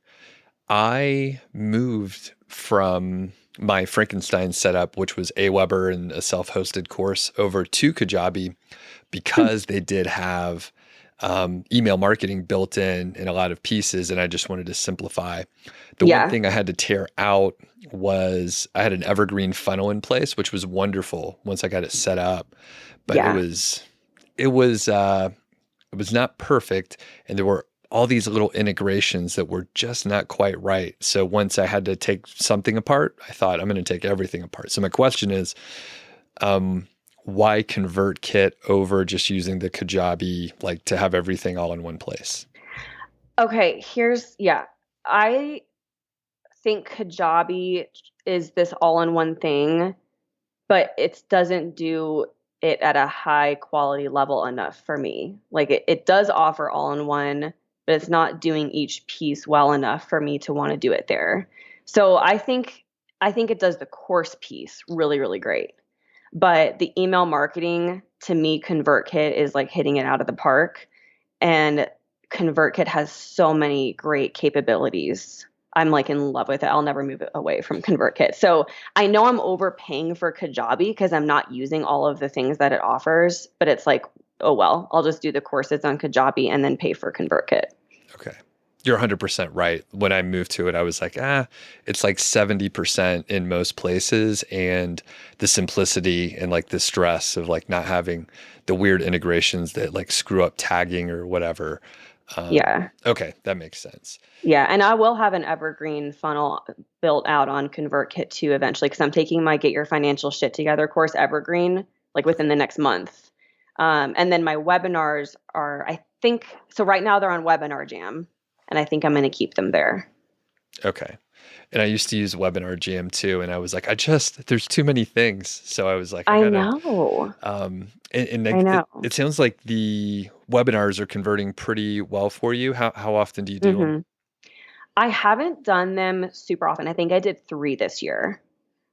I moved from my Frankenstein setup, which was Aweber and a self-hosted course, over to Kajabi because they did have email marketing built in a lot of pieces, and I just wanted to simplify. The one Yeah. thing I had to tear out was I had an evergreen funnel in place, which was wonderful once I got it set up, but Yeah. it was it was not perfect, and there were all these little integrations that were just not quite right. So once I had to take something apart, I thought I'm going to take everything apart. So my question is, why ConvertKit over just using the Kajabi, like to have everything all in one place? Okay. Yeah. I think Kajabi is this all in one thing, but it doesn't do it at a high quality level enough for me. Like it does offer all in one, but it's not doing each piece well enough for me to want to do it there. So I think it does the course piece really, really great. But the email marketing to me, ConvertKit is like hitting it out of the park. And ConvertKit has so many great capabilities. I'm like in love with it. I'll never move it away from ConvertKit. So I know I'm overpaying for Kajabi because I'm not using all of the things that it offers, but it's like, oh well, I'll just do the courses on Kajabi and then pay for ConvertKit. Okay. You're 100% right. When I moved to it, I was like, it's like 70% in most places. And the simplicity and like the stress of like not having the weird integrations that like screw up tagging or whatever. Yeah. Okay, that makes sense. Yeah. And I will have an evergreen funnel built out on ConvertKit too eventually because I'm taking my Get Your Financial Shit Together course evergreen like within the next month. And then my webinars are, I think so. Right now they're on Webinar Jam, and I think I'm going to keep them there. Okay. And I used to use Webinar Jam too, and I was like, there's too many things. So I was like, I I gotta, know. and I like, know. it sounds like the webinars are converting pretty well for you. How often do you do them? hmm I haven't done them super often. I think I did 3 this year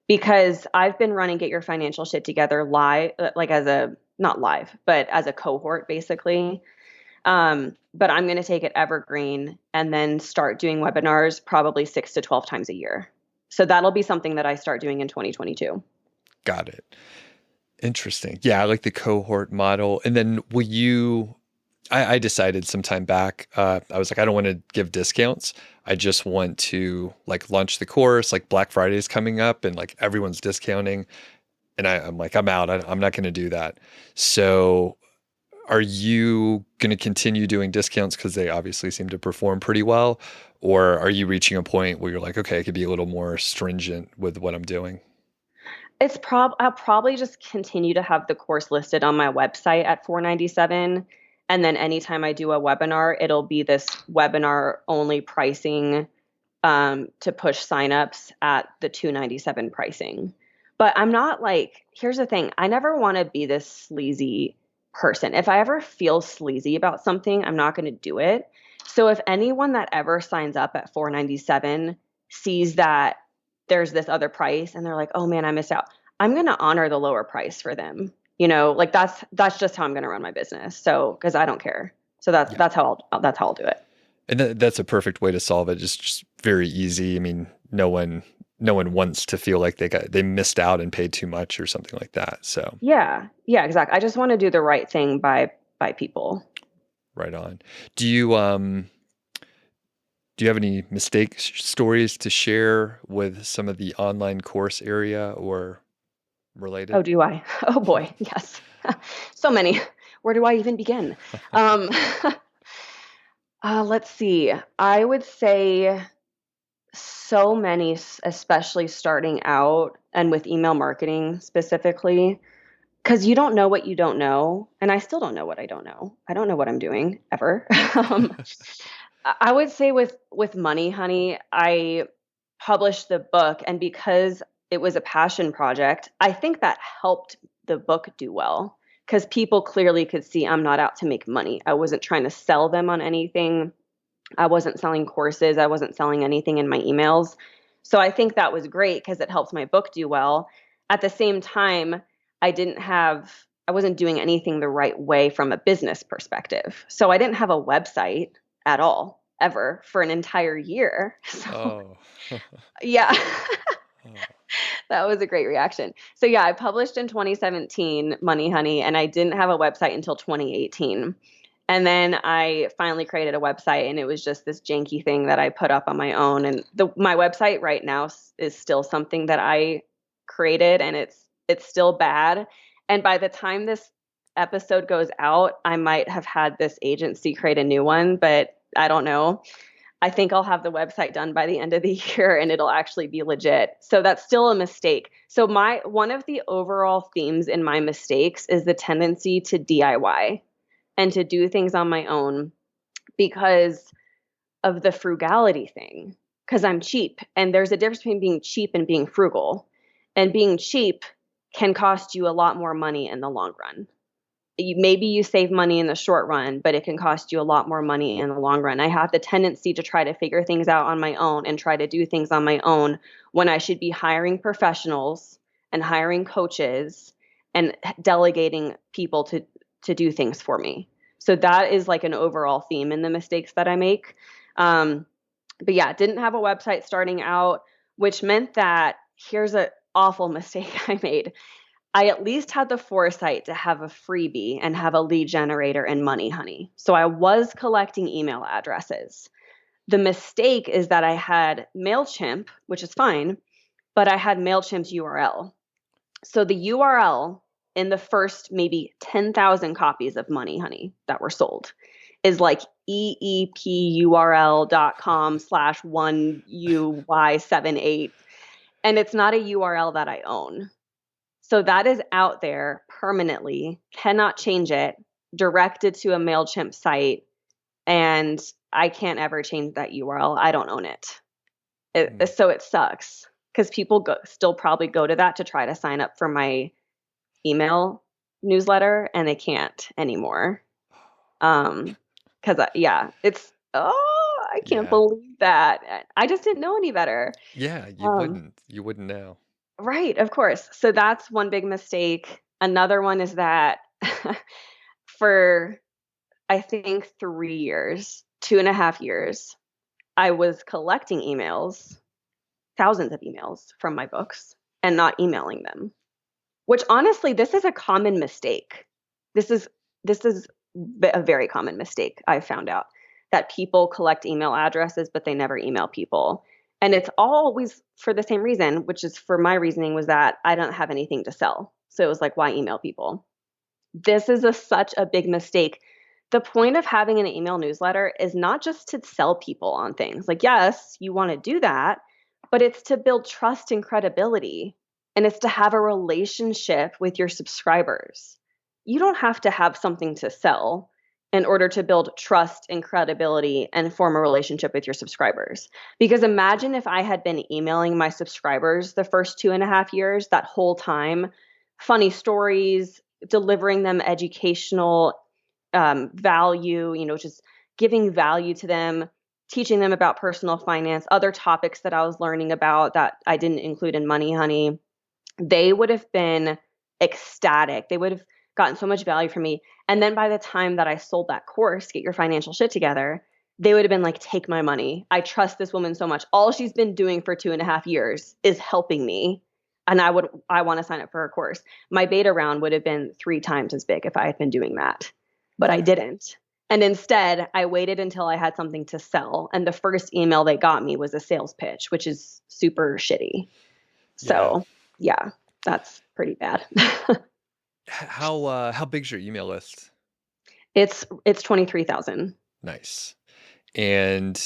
because I've been running Get Your Financial Shit Together live, like as a not live, but as a cohort basically. But I'm going to take it evergreen and then start doing webinars probably 6 to 12 times a year. So that'll be something that I start doing in 2022. Got it. Interesting. Yeah, I like the cohort model. And then I decided some time back, I was like, I don't want to give discounts. I just want to like launch the course, like Black Friday is coming up and like everyone's discounting. And I'm like, I'm out. I'm not going to do that. So are you going to continue doing discounts because they obviously seem to perform pretty well? Or are you reaching a point where you're like, okay, I could be a little more stringent with what I'm doing? I'll probably just continue to have the course listed on my website at 497, and then anytime I do a webinar, it'll be this webinar only pricing to push signups at the 297 pricing. But I'm not like, here's the thing, I never want to be this sleazy person. If I ever feel sleazy about something, I'm not going to do it. So if anyone that ever signs up at 497 sees that there's this other price and they're like, "Oh man, I missed out." I'm going to honor the lower price for them. Like that's just how I'm going to run my business. So, cuz I don't care. So Yeah. that's how I'll do it. And that's a perfect way to solve it. Just very easy. I mean, no one wants to feel like they missed out and paid too much or something like that. So Yeah. Yeah, exactly. I just want to do the right thing by people. right on. Do you do you have any stories to share with some of the online course area or Oh, related? do I? Oh boy, yes. So many. Where do I even begin? Um, let's see. I would say so many, especially starting out and with email marketing specifically, because you don't know what you don't know, and I still don't know what I don't know. I don't know what I'm doing ever. I would say with Money Honey, I published the book, and because it was a passion project, I think that helped the book do well because people clearly could see I'm not out to make money. I wasn't trying to sell them on anything. I wasn't selling courses. I wasn't selling anything in my emails. So I think that was great because it helped my book do well. At the same time, I wasn't doing anything the right way from a business perspective. So I didn't have a website at all, ever, for an entire year. So Oh. yeah, Oh. that was a great reaction. So yeah, I published in 2017, Money Honey, and I didn't have a website until 2018. And then I finally created a website, and it was just this janky thing that I put up on my own. And my website right now is still something that I created, and it's still bad. And by the time this episode goes out, I might have had this agency create a new one, but I don't know. I think I'll have the website done by the end of the year and it'll actually be legit. So that's still a mistake. So my one of the overall themes in my mistakes is the tendency to DIY and to do things on my own because of the frugality thing. Because I'm cheap, and there's a difference between being cheap and being frugal. And being cheap can cost you a lot more money in the long run. Maybe you save money in the short run, but it can cost you a lot more money in the long run. I have the tendency to try to figure things out on my own and try to do things on my own when I should be hiring professionals and hiring coaches and delegating people to do things for me. So that is like an overall theme in the mistakes that I make. Um, but yeah, didn't have a website starting out, which meant that here's an awful mistake I made. I at least had the foresight to have a freebie and have a lead generator in Money Honey. So I was collecting email addresses. The mistake is that I had MailChimp, which is fine, but I had MailChimp's URL. So the URL in the first maybe 10,000 copies of Money Honey that were sold is like eepurl.com/1uy78. And it's not a URL that I own. So that is out there permanently, cannot change it. directed to a MailChimp site, and I can't ever change that URL. I don't own it. Mm. So it sucks because people still probably go to that to try to sign up for my email newsletter, and they can't anymore. Because yeah, it's I can't Yeah. believe that. I just didn't know any better. Yeah, you Um, wouldn't. You wouldn't know. right, of course. So that's one big mistake. Another one is that for I think 3 years, 2.5 years, I was collecting emails, thousands of emails from my books, and not emailing them. Which honestly, this is a common mistake. This is this is a very common mistake I've found out, that people collect email addresses but they never email people. And it's always for the same reason, which is for my reasoning was that I don't have anything to sell. So it was like, why email people? This is such a big mistake. The point of having an email newsletter is not just to sell people on things. Like, yes, you want to do that, but it's to build trust and credibility. And it's to have a relationship with your subscribers. You don't have to have something to sell in order to build trust and credibility and form a relationship with your subscribers. Because imagine if I had been emailing my subscribers the first 2.5 years, that whole time, funny stories, delivering them educational value, just giving value to them, teaching them about personal finance, other topics that I was learning about that I didn't include in Money Honey. They would have been ecstatic. They would have gotten so much value from me. And then by the time that I sold that course, Get Your Financial Shit Together, they would have been like, take my money. I trust this woman so much. All she's been doing for 2.5 years is helping me. And I want to sign up for her course. My beta round would have been 3 times as big if I had been doing that, but I Yeah. didn't. And instead, I waited until I had something to sell. And the first email they got me was a sales pitch, which is super shitty. Yeah. So, yeah, that's pretty bad. How big's your email list? It's 23,000. Nice. And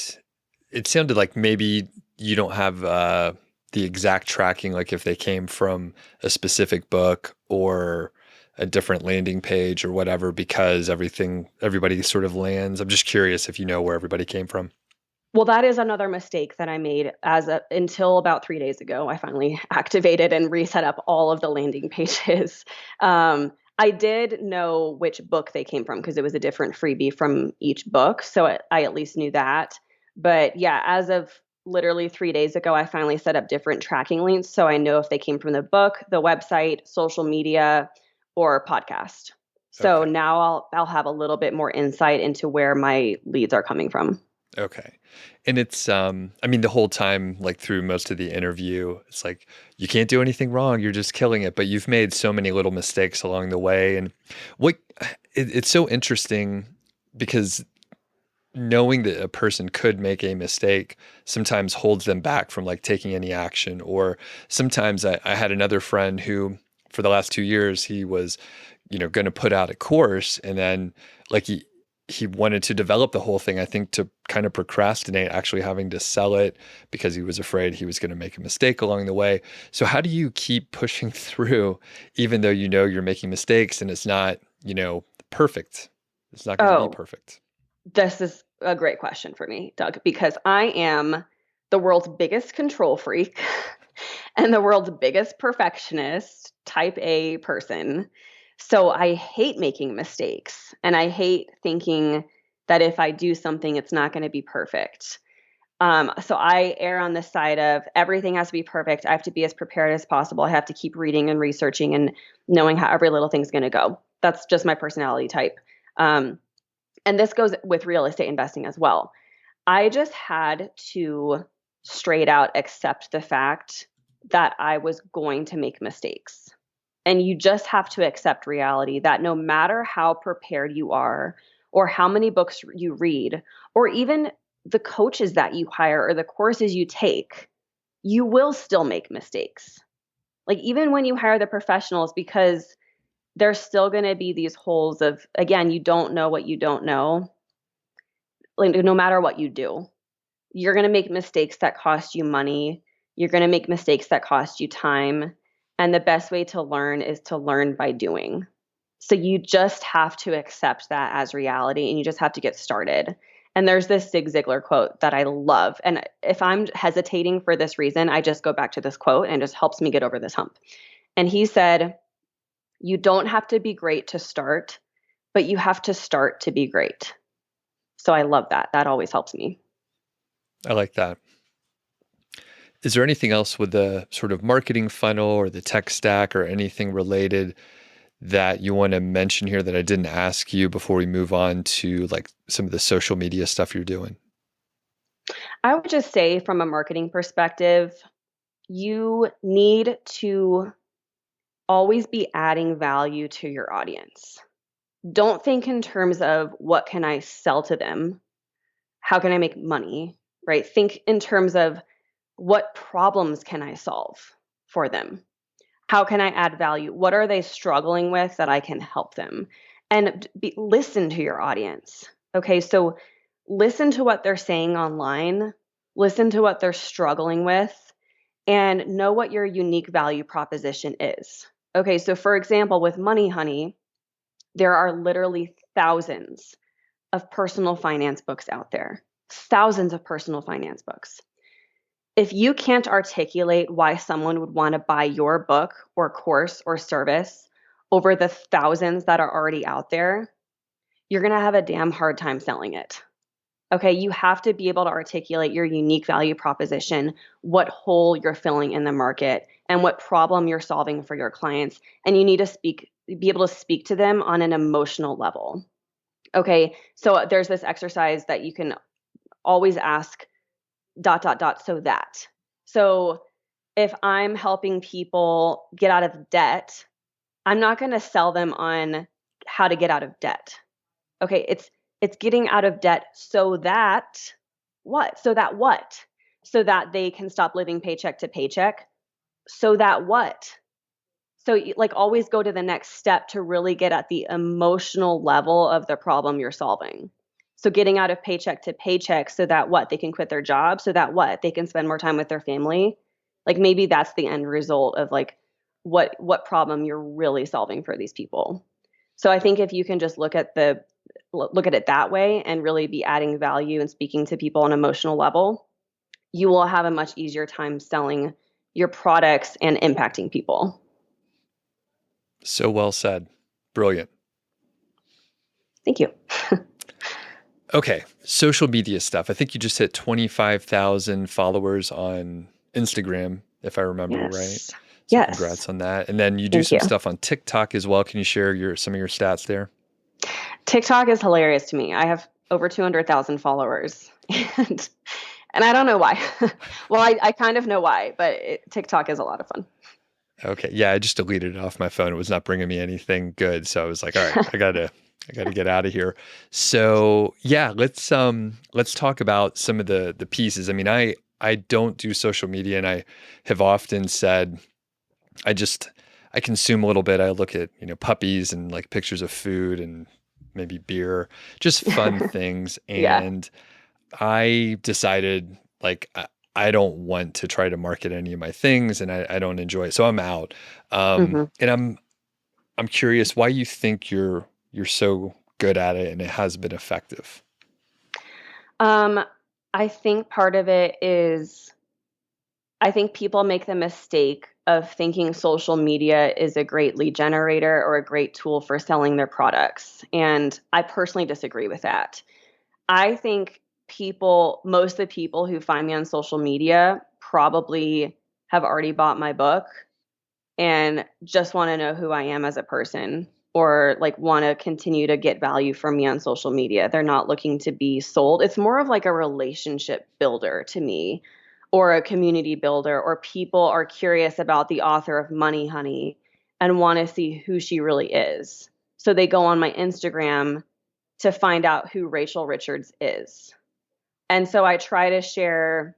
it sounded like maybe you don't have the exact tracking, like if they came from a specific book or a different landing page or whatever, because everybody sort of lands. I'm just curious if you know where everybody came from. Well, that is another mistake that I made until about 3 days ago. I finally activated and reset up all of the landing pages. I did know which book they came from because it was a different freebie from each book, so I at least knew that. But yeah, as of literally 3 days ago, I finally set up different tracking links so I know if they came from the book, the website, social media, or podcast. So Okay. now I'll have a little bit more insight into where my leads are coming from. Okay. And it's I mean the whole time like through most of the interview it's like you can't do anything wrong, you're just killing it, but you've made so many little mistakes along the way. And what it's so interesting because knowing that a person could make a mistake sometimes holds them back from like taking any action. Or sometimes I had another friend who for the last 2 years he was going to put out a course, and then like he wanted to develop the whole thing, I think, to kind of procrastinate actually having to sell it because he was afraid he was going to make a mistake along the way. So how do you keep pushing through even though you're making mistakes and it's not perfect? It's not going to be Oh, perfect. this is a great question for me, Doug, because I am the world's biggest control freak and the world's biggest perfectionist, type A person. So I hate making mistakes and I hate thinking that if I do something, it's not going to be perfect. So I err on the side of everything has to be perfect. I have to be as prepared as possible. I have to keep reading and researching and knowing how every little thing's going to go. That's just my personality type. Um, and this goes with real estate investing as well. I just had to straight out accept the fact that I was going to make mistakes. And you just have to accept reality that no matter how prepared you are, or how many books you read, or even the coaches that you hire or the courses you take, you will still make mistakes. Like, even when you hire the professionals, because there's still going to be these holes of, again, you don't know what you don't know. Like, no matter what you do, you're going to make mistakes that cost you money. You're going to make mistakes that cost you time. And the best way to learn is to learn by doing. So you just have to accept that as reality and you just have to get started. And there's this Zig Ziglar quote that I love. And if I'm hesitating for this reason, I just go back to this quote and it just helps me get over this hump. And he said, "You don't have to be great to start, but you have to start to be great." So I love that. That always helps me. I like that. Is there anything else with the sort of marketing funnel or the tech stack or anything related that you want to mention here that I didn't ask you before we move on to like some of the social media stuff you're doing? I would just say, from a marketing perspective, you need to always be adding value to your audience. Don't think in terms of what can I sell to them? How can I make money? Right? Think in terms of what problems can I solve for them? How can I add value? What are they struggling with that I can help them? And listen to your audience. Okay, so listen to what they're saying online, listen to what they're struggling with, and know what your unique value proposition is. Okay, so for example, with Money Honey, there are literally thousands of personal finance books out there, thousands of personal finance books. If you can't articulate why someone would want to buy your book or course or service over the thousands that are already out there, you're going to have a damn hard time selling it. Okay, you have to be able to articulate your unique value proposition, what hole you're filling in the market, and what problem you're solving for your clients. And you need to be able to speak to them on an emotional level. Okay, so there's this exercise that you can always ask dot dot dot so that. So if I'm helping people get out of debt, I'm not going to sell them on how to get out of debt. Okay, it's getting out of debt so that what? So that what? So that they can stop living paycheck to paycheck. So that what? So like always go to the next step to really get at the emotional level of the problem you're solving. So getting out of paycheck to paycheck so that what? They can quit their job, so that what? They can spend more time with their family. Like maybe that's the end result of like what problem you're really solving for these people. So I think if you can just look at it that way and really be adding value and speaking to people on an emotional level, you will have a much easier time selling your products and impacting people. So well said. Brilliant. Thank you. Okay, social media stuff. I think you just hit 25,000 followers on Instagram, if I remember right. Yes. So Yes. congrats on that. And then you do Thank some you. stuff on TikTok as well. Can you share some of your stats there? TikTok is hilarious to me. I have over 200,000 followers and I don't know why. Well, I kind of know why, but TikTok is a lot of fun. Okay. Yeah, I just deleted it off my phone. It was not bringing me anything good. So I was like, all right, I gotta get out of here. So yeah, let's talk about some of the pieces. I mean, I don't do social media and I have often said I just I consume a little bit. I look at, puppies and like pictures of food and maybe beer, just fun things. Yeah. And I decided like I don't want to try to market any of my things and I don't enjoy it. So I'm out. hmm And I'm curious why you think you're so good at it and it has been effective. Um, I think part of it is I think people make the mistake of thinking social media is a great lead generator or a great tool for selling their products. And I personally disagree with that. I think most of the people who find me on social media probably have already bought my book and just want to know who I am as a person or like want to continue to get value from me on social media. They're not looking to be sold. It's more of like a relationship builder to me or a community builder, or people are curious about the author of Money Honey and want to see who she really is. So they go on my Instagram to find out who Rachel Richards is. And so I try to share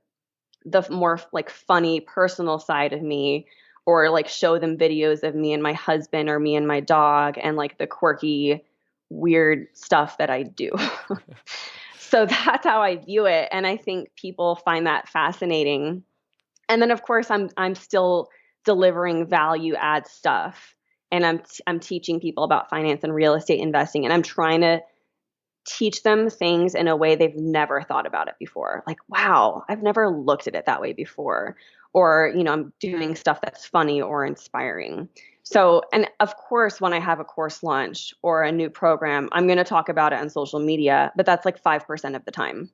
the more like funny personal side of me, or like show them videos of me and my husband or me and my dog and like the quirky weird stuff that I do. So that's how I view it, and I think people find that fascinating. And then of course I'm still delivering value add stuff and I'm teaching people about finance and real estate investing, and I'm trying to teach them things in a way they've never thought about it before. Like, wow, I've never looked at it that way before. Or, I'm doing stuff that's funny or inspiring. So, and of course, when I have a course launch or a new program, I'm going to talk about it on social media, but that's like 5% of the time.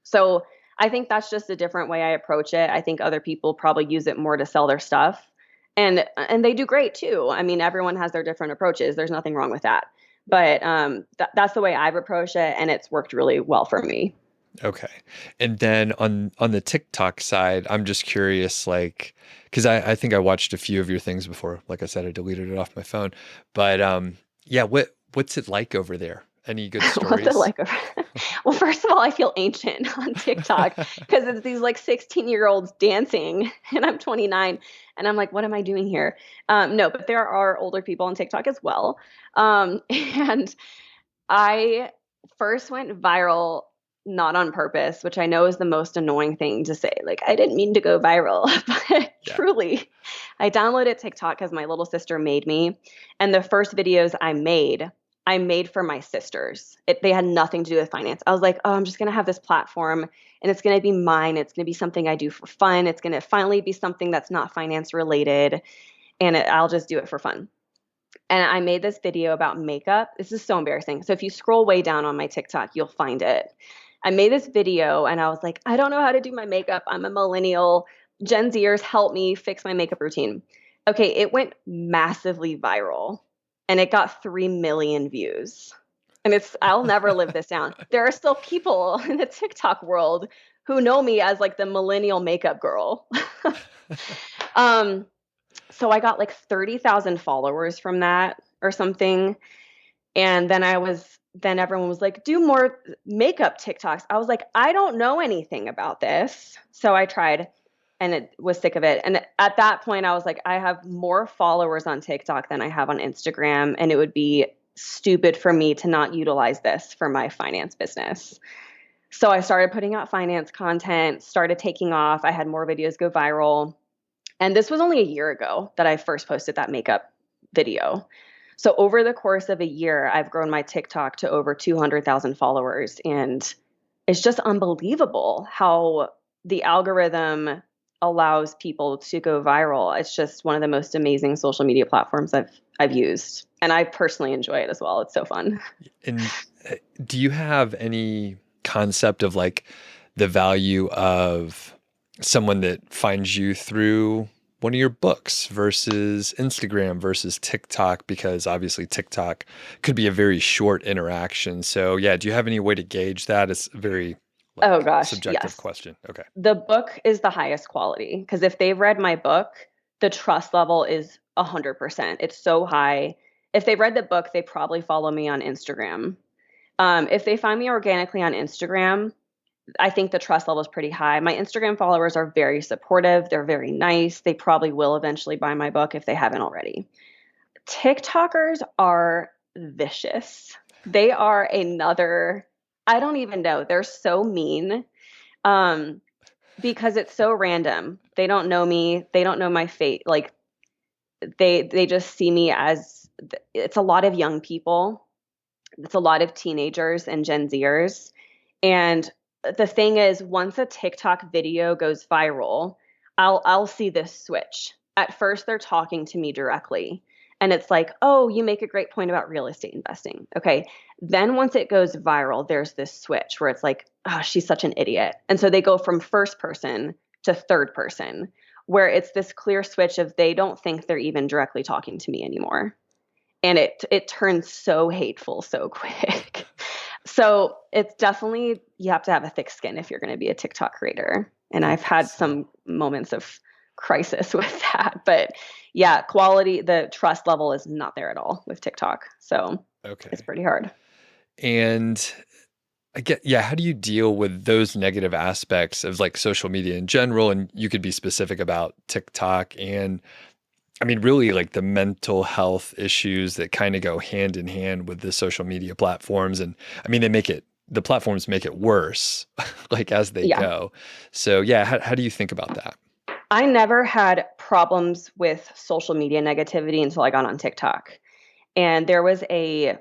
So, I think that's just a different way I approach it. I think other people probably use it more to sell their stuff. And they do great too. I mean, everyone has their different approaches. There's nothing wrong with that. But that's the way I've approached it, and it's worked really well for me. Okay. And then on the TikTok side, I'm just curious, like, because I think I watched a few of your things before. Like I said, I deleted it off my phone. But yeah, what's it like over there? Any good What's it stories? like? Well, first of all, I feel ancient on TikTok because it's these like 16-year-olds dancing, and I'm 29, and I'm like, what am I doing here? No, but there are older people on TikTok as well. And I first went viral not on purpose, which I know is the most annoying thing to say. Like, I didn't mean to go viral, but Yeah. truly, I downloaded TikTok because my little sister made me. And the first videos I made for my sisters. They had nothing to do with finance. I was like, oh, I'm just going to have this platform and it's going to be mine. It's going to be something I do for fun. It's going to finally be something that's not finance related. And I'll just do it for fun. And I made this video about makeup. This is so embarrassing. So if you scroll way down on my TikTok, you'll find it. I made this video and I was like, I don't know how to do my makeup. I'm a millennial. Gen Zers, help me fix my makeup routine. Okay, it went massively viral and it got 3 million views. And I'll never live this down. There are still people in the TikTok world who know me as like the millennial makeup girl. um, so I got like 30,000 followers from that or something. And then everyone was like, do more makeup TikToks. I was like, I don't know anything about this. So I tried and it was sick of it. And at that point, I was like, I have more followers on TikTok than I have on Instagram. And it would be stupid for me to not utilize this for my finance business. So I started putting out finance content, started taking off. I had more videos go viral. And this was only a year ago that I first posted that makeup video. So over the course of a year, I've grown my TikTok to over 200,000 followers. And it's just unbelievable how the algorithm allows people to go viral. It's just one of the most amazing social media platforms I've used. And I personally enjoy it as well. It's so fun. And do you have any concept of like the value of someone that finds you through one of your books versus Instagram versus TikTok? Because obviously TikTok could be a very short interaction. So yeah, do you have any way to gauge that? It's a very Oh like gosh, subjective yes. question. Okay. The book is the highest quality because if they've read my book, the trust level is 100%. It's so high. If they read the book, they probably follow me on Instagram. If they find me organically on Instagram, I think the trust level is pretty high. My Instagram followers are very supportive. They're very nice. They probably will eventually buy my book if they haven't already. TikTokers are vicious. They are I don't even know. They're so mean. Um, because it's so random. They don't know me. They don't know my fate. Like they just see me as it's a lot of young people. It's a lot of teenagers and Gen Zers. And the thing is, once a TikTok video goes viral, I'll see this switch. At first, they're talking to me directly. And it's like, oh, you make a great point about real estate investing. Okay. Then once it goes viral, there's this switch where it's like, oh, she's such an idiot. And so they go from first person to third person, where it's this clear switch of they don't think they're even directly talking to me anymore. And it turns so hateful so quick. So it's definitely, you have to have a thick skin if you're going to be a TikTok creator. And I I've think had so. some moments of crisis with that. But yeah, quality, the trust level is not there at all with TikTok. So it's Okay. pretty hard. And I get, yeah, how do you deal with those negative aspects of like social media in general? And you could be specific about TikTok and I mean, really like the mental health issues that kind of go hand in hand with the social media platforms. And I mean, the platforms make it worse, like as they Yeah. go. So yeah, how do you think about that? I never had problems with social media negativity until I got on TikTok. And there was a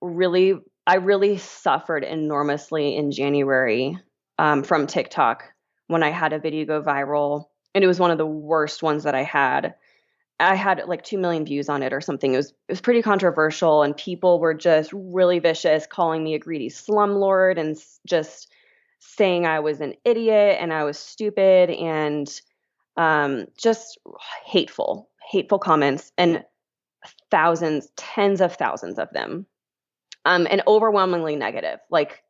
really I really suffered enormously in January, from TikTok when I had a video go viral, and it was one of the worst ones that I had. I had like 2 million views on it or something. It was pretty controversial, and people were just really vicious, calling me a greedy slumlord and just saying I was an idiot and I was stupid and just hateful comments, and thousands, tens of thousands of them, and overwhelmingly negative, like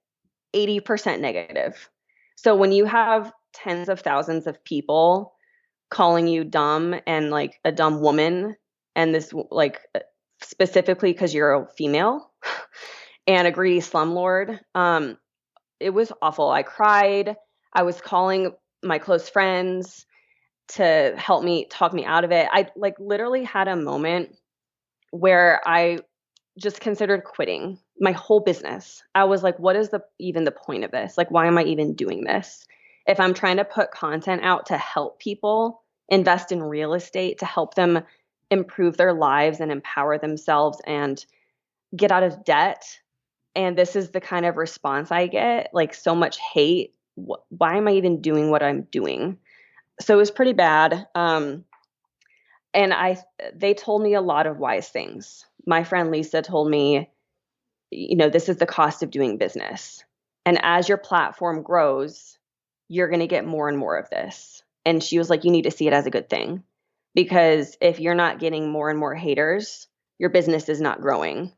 80% negative. So when you have tens of thousands of people calling you dumb and like a dumb woman, and this like specifically because you're a female and a greedy slumlord, it was awful. I cried. I was calling my close friends to help me talk me out of it. I like literally had a moment where I just considered quitting my whole business. I was like, what is the even the point of this? Like, why am I even doing this? If I'm trying to put content out to help people invest in real estate, to help them improve their lives and empower themselves and get out of debt, and this is the kind of response I get, like so much hate, why am I even doing what I'm doing? So it was pretty bad. And they told me a lot of wise things. My friend Lisa told me, this is the cost of doing business. And as your platform grows, you're going to get more and more of this. And she was like, you need to see it as a good thing, because if you're not getting more and more haters, your business is not growing.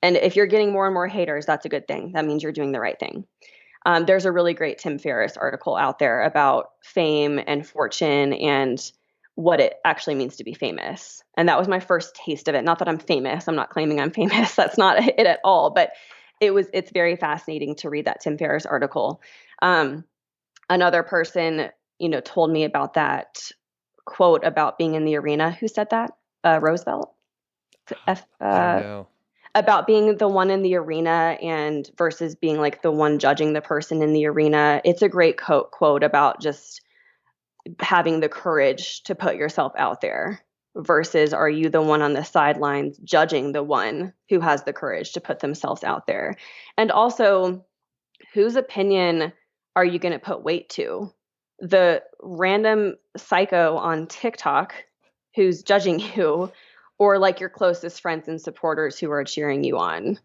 And if you're getting more and more haters, that's a good thing. That means you're doing the right thing. There's a really great Tim Ferriss article out there about fame and fortune and what it actually means to be famous. And that was my first taste of it. Not that I'm famous. I'm not claiming I'm famous. That's not it at all. But it's very fascinating to read that Tim Ferriss article. Um, Another person, told me about that quote about being in the arena. Who said that? Roosevelt? F, I don't know. about being the one in the arena and versus being like the one judging the person in the arena. It's a great quote about just having the courage to put yourself out there versus are you the one on the sidelines judging the one who has the courage to put themselves out there? And also, whose opinion are you going to put weight to? The random psycho on TikTok who's judging you, or like your closest friends and supporters who are cheering you on?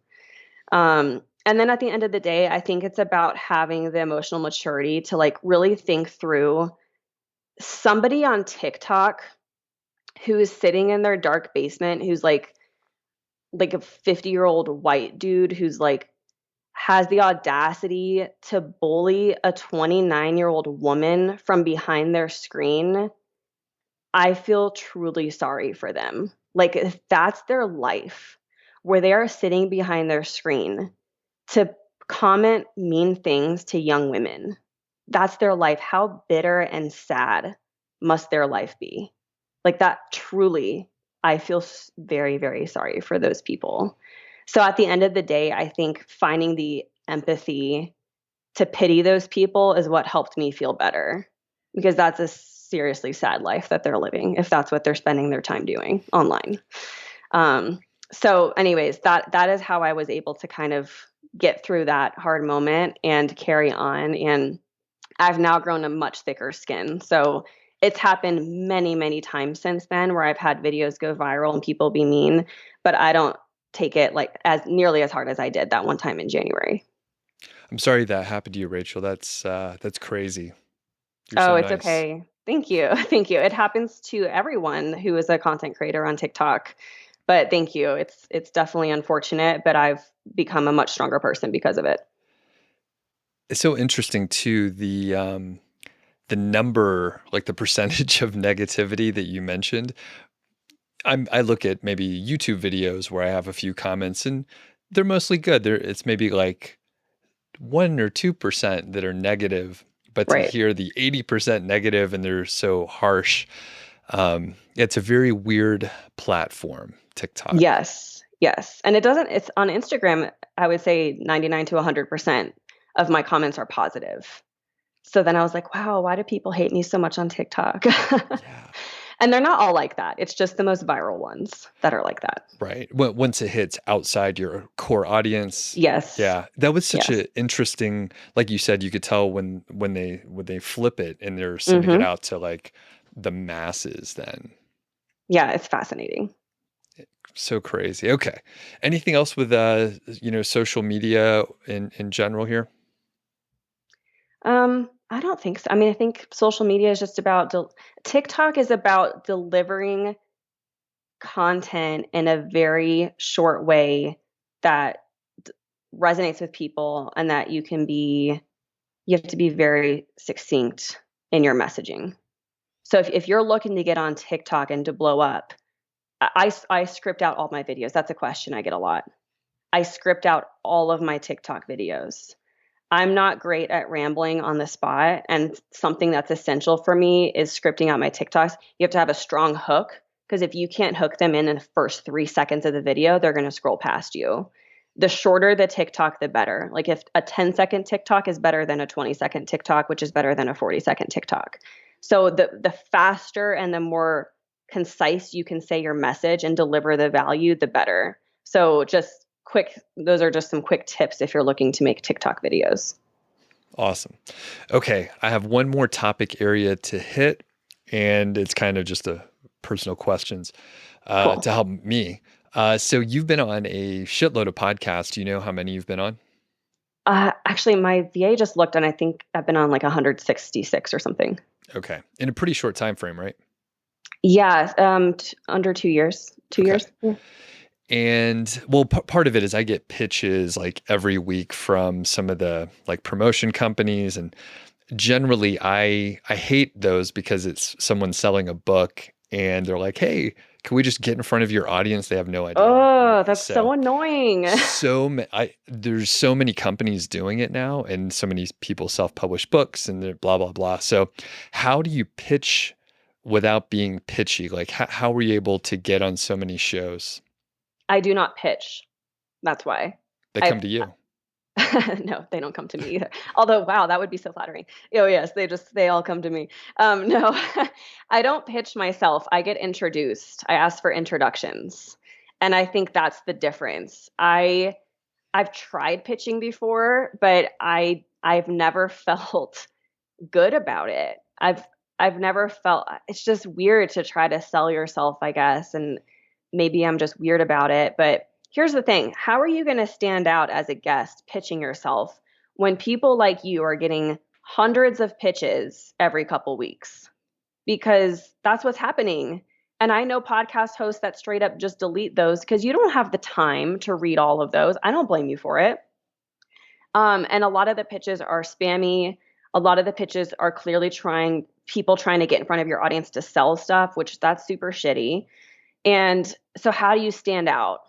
And then at the end of the day, I think it's about having the emotional maturity to like really think through somebody on TikTok who is sitting in their dark basement, who's like a 50-year-old white dude who's like has the audacity to bully a 29-year-old woman from behind their screen. I feel truly sorry for them. Like, if that's their life, where they are sitting behind their screen to comment mean things to young women, that's their life. How bitter and sad must their life be? Like, that truly, I feel very, very sorry for those people. So at the end of the day, I think finding the empathy to pity those people is what helped me feel better, because that's a seriously sad life that they're living if that's what they're spending their time doing online. Um, so anyways, that is how I was able to kind of get through that hard moment and carry on. And I've now grown a much thicker skin. So it's happened many, many times since then where I've had videos go viral and people be mean, but I don't take it like as nearly as hard as I did that one time in January. I'm sorry that happened to you, Rachel. That's crazy. You're Oh, so it's nice. okay. Thank you. Thank you. It happens to everyone who is a content creator on TikTok. But thank you. It's definitely unfortunate, but I've become a much stronger person because of it. It's so interesting too, the number, like the percentage of negativity that you mentioned. I look at maybe YouTube videos where I have a few comments and they're mostly good. It's maybe like 1 or 2% that are negative, but to Right. hear the 80% negative and they're so harsh, it's a very weird platform, TikTok. Yes. Yes. And it's on Instagram, I would say 99 to 100% of my comments are positive. So then I was like, wow, why do people hate me so much on TikTok? Yeah. And they're not all like that. It's just the most viral ones that are like that. Right. Once it hits outside your core audience, Yes. yeah, that was such Yes. a interesting, like you said, you could tell when they flip it and they're sending it Hmm. out to like the masses then. Yeah, it's fascinating. So crazy. Okay. Anything else with social media in general here? I don't think so. I mean, I think social media is just about TikTok is about delivering content in a very short way that resonates with people and that you have to be very succinct in your messaging. So if you're looking to get on TikTok and to blow up, I script out all my videos. That's a question I get a lot. I script out all of my TikTok videos. I'm not great at rambling on the spot, and something that's essential for me is scripting out my TikToks. You have to have a strong hook, because if you can't hook them in the first 3 seconds of the video, they're going to scroll past you. The shorter the TikTok, the better. Like if a 10-second TikTok is better than a 20-second TikTok, which is better than a 40-second TikTok. So the faster and the more concise you can say your message and deliver the value, the better. So just quick, those are just some quick tips if you're looking to make TikTok videos. Awesome. Okay, I have one more topic area to hit, and it's kind of just a personal questions Cool. to help me. So you've been on a shitload of podcasts. Do you know how many you've been on? Actually, my VA just looked, and I think I've been on like 166 or something. Okay, in a pretty short time frame, right? Yeah, under 2 years. Two Okay. years. Yeah. And well, part of it is I get pitches like every week from some of the like promotion companies, and generally I hate those because it's someone selling a book and they're like, "Hey, can we just get in front of your audience?" They have no idea. Oh, that's so So, annoying. there's so many companies doing it now, and so many people self-publish books and they're blah blah blah. So, how do you pitch without being pitchy? Like, how were you able to get on so many shows? I do not pitch. That's why. They I come to you. no, they don't come to me either. Although, wow, that would be so flattering. Oh yes, they all come to me. No, I don't pitch myself. I get introduced. I ask for introductions, and I think that's the difference. I've tried pitching before, but I've never felt good about it. I've never felt it's just weird to try to sell yourself, I guess, and maybe I'm just weird about it, but here's the thing. How are you going to stand out as a guest pitching yourself when people like you are getting hundreds of pitches every couple weeks? Because that's what's happening. And I know podcast hosts that straight up just delete those because you don't have the time to read all of those. I don't blame you for it. And a lot of the pitches are spammy. A lot of the pitches are clearly people trying to get in front of your audience to sell stuff, which that's super shitty. And so, how do you stand out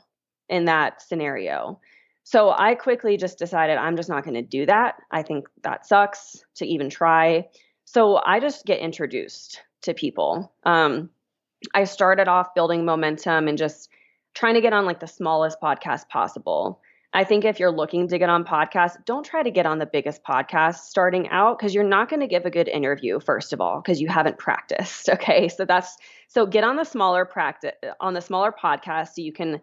in that scenario? So, I quickly just decided I'm just not going to do that. I think that sucks to even try. So, I just get introduced to people. I started off building momentum and just trying to get on like the smallest podcast possible. I think if you're looking to get on podcasts, don't try to get on the biggest podcast starting out because you're not going to give a good interview, first of all, because you haven't practiced. Okay. So get on the smaller podcast so you can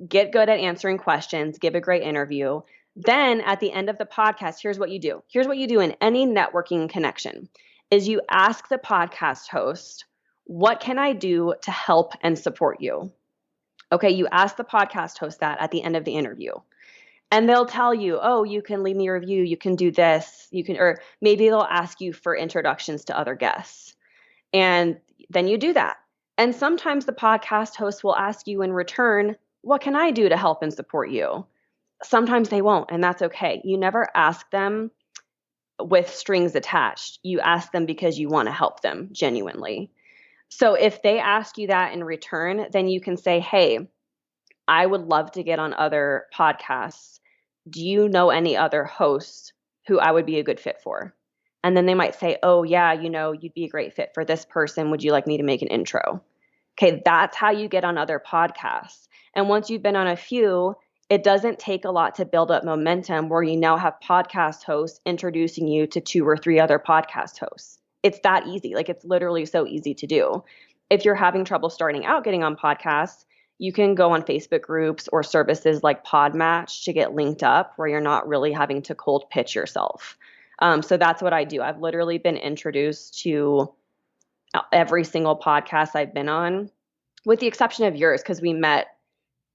get good at answering questions, give a great interview. Then at the end of the podcast, here's what you do. Here's what you do in any networking connection is you ask the podcast host, what can I do to help and support you? Okay, you ask the podcast host that at the end of the interview. And they'll tell you, oh, you can leave me a review, you can do this, or maybe they'll ask you for introductions to other guests. And then you do that. And sometimes the podcast host will ask you in return, what can I do to help and support you? Sometimes they won't, and that's okay. You never ask them with strings attached. You ask them because you want to help them genuinely. So if they ask you that in return, then you can say, hey, I would love to get on other podcasts. Do you know any other hosts who I would be a good fit for? And then they might say, oh, yeah, you'd be a great fit for this person. Would you like me to make an intro? Okay, that's how you get on other podcasts. And once you've been on a few, it doesn't take a lot to build up momentum where you now have podcast hosts introducing you to two or three other podcast hosts. It's that easy. Like it's literally so easy to do. If you're having trouble starting out getting on podcasts, you can go on Facebook groups or services like Podmatch to get linked up where you're not really having to cold pitch yourself. So that's what I do. I've literally been introduced to every single podcast I've been on, with the exception of yours, because we met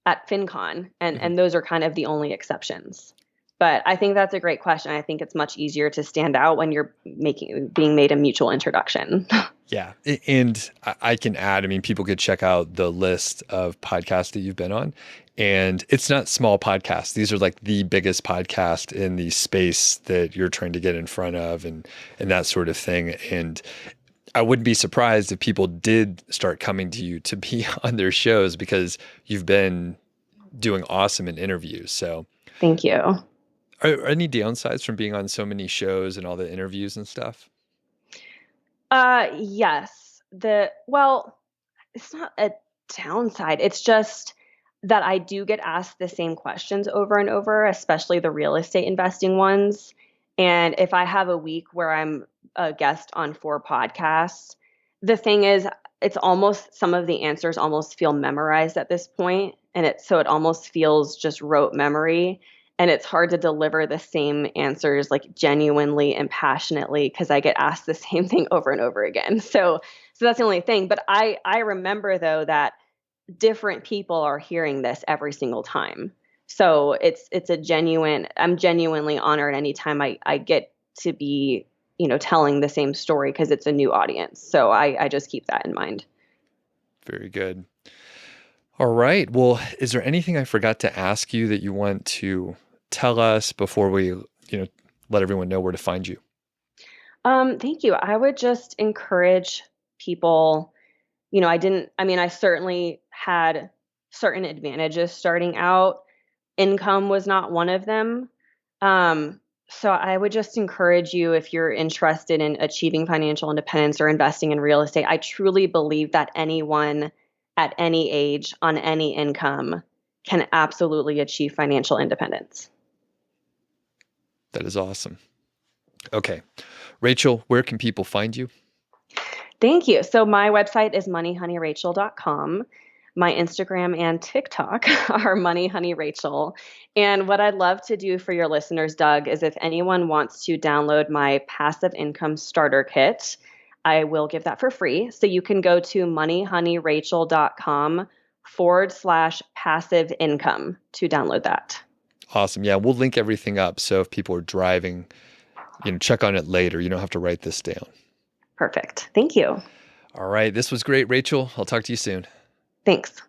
at FinCon, Mhm. and those are kind of the only exceptions. But I think that's a great question. I think it's much easier to stand out when you're being made a mutual introduction. Yeah. And I can add, I mean, people could check out the list of podcasts that you've been on. And it's not small podcasts. These are like the biggest podcast in the space that you're trying to get in front of and that sort of thing. And I wouldn't be surprised if people did start coming to you to be on their shows because you've been doing awesome in interviews. So Thank you. are any downsides from being on so many shows and all the interviews and stuff? Yes. Well, it's not a downside. It's just that I do get asked the same questions over and over, especially the real estate investing ones. And if I have a week where I'm a guest on 4 podcasts, the thing is, it's almost some of the answers almost feel memorized at this point, and it almost feels just rote memory. And it's hard to deliver the same answers like genuinely and passionately because I get asked the same thing over and over again. So that's the only thing. But I remember though that different people are hearing this every single time. So it's a genuine, I'm genuinely honored anytime I get to be, telling the same story because it's a new audience. So I just keep that in mind. Very good. All right. Well, is there anything I forgot to ask you that you want to tell us before we, let everyone know where to find you? Thank you. I would just encourage people, I certainly had certain advantages starting out. Income was not one of them. Um, so I would just encourage you if you're interested in achieving financial independence or investing in real estate. I truly believe that anyone at any age on any income can absolutely achieve financial independence. That is awesome. Okay. Rachel, where can people find you? Thank you. So my website is moneyhoneyrachel.com. My Instagram and TikTok are moneyhoneyrachel. And what I'd love to do for your listeners, Doug, is if anyone wants to download my passive income starter kit, I will give that for free. So you can go to moneyhoneyrachel.com/passive income to download that. Awesome. Yeah, we'll link everything up. So if people are driving, check on it later. You don't have to write this down. Perfect. Thank you. All right. This was great, Rachel. I'll talk to you soon. Thanks.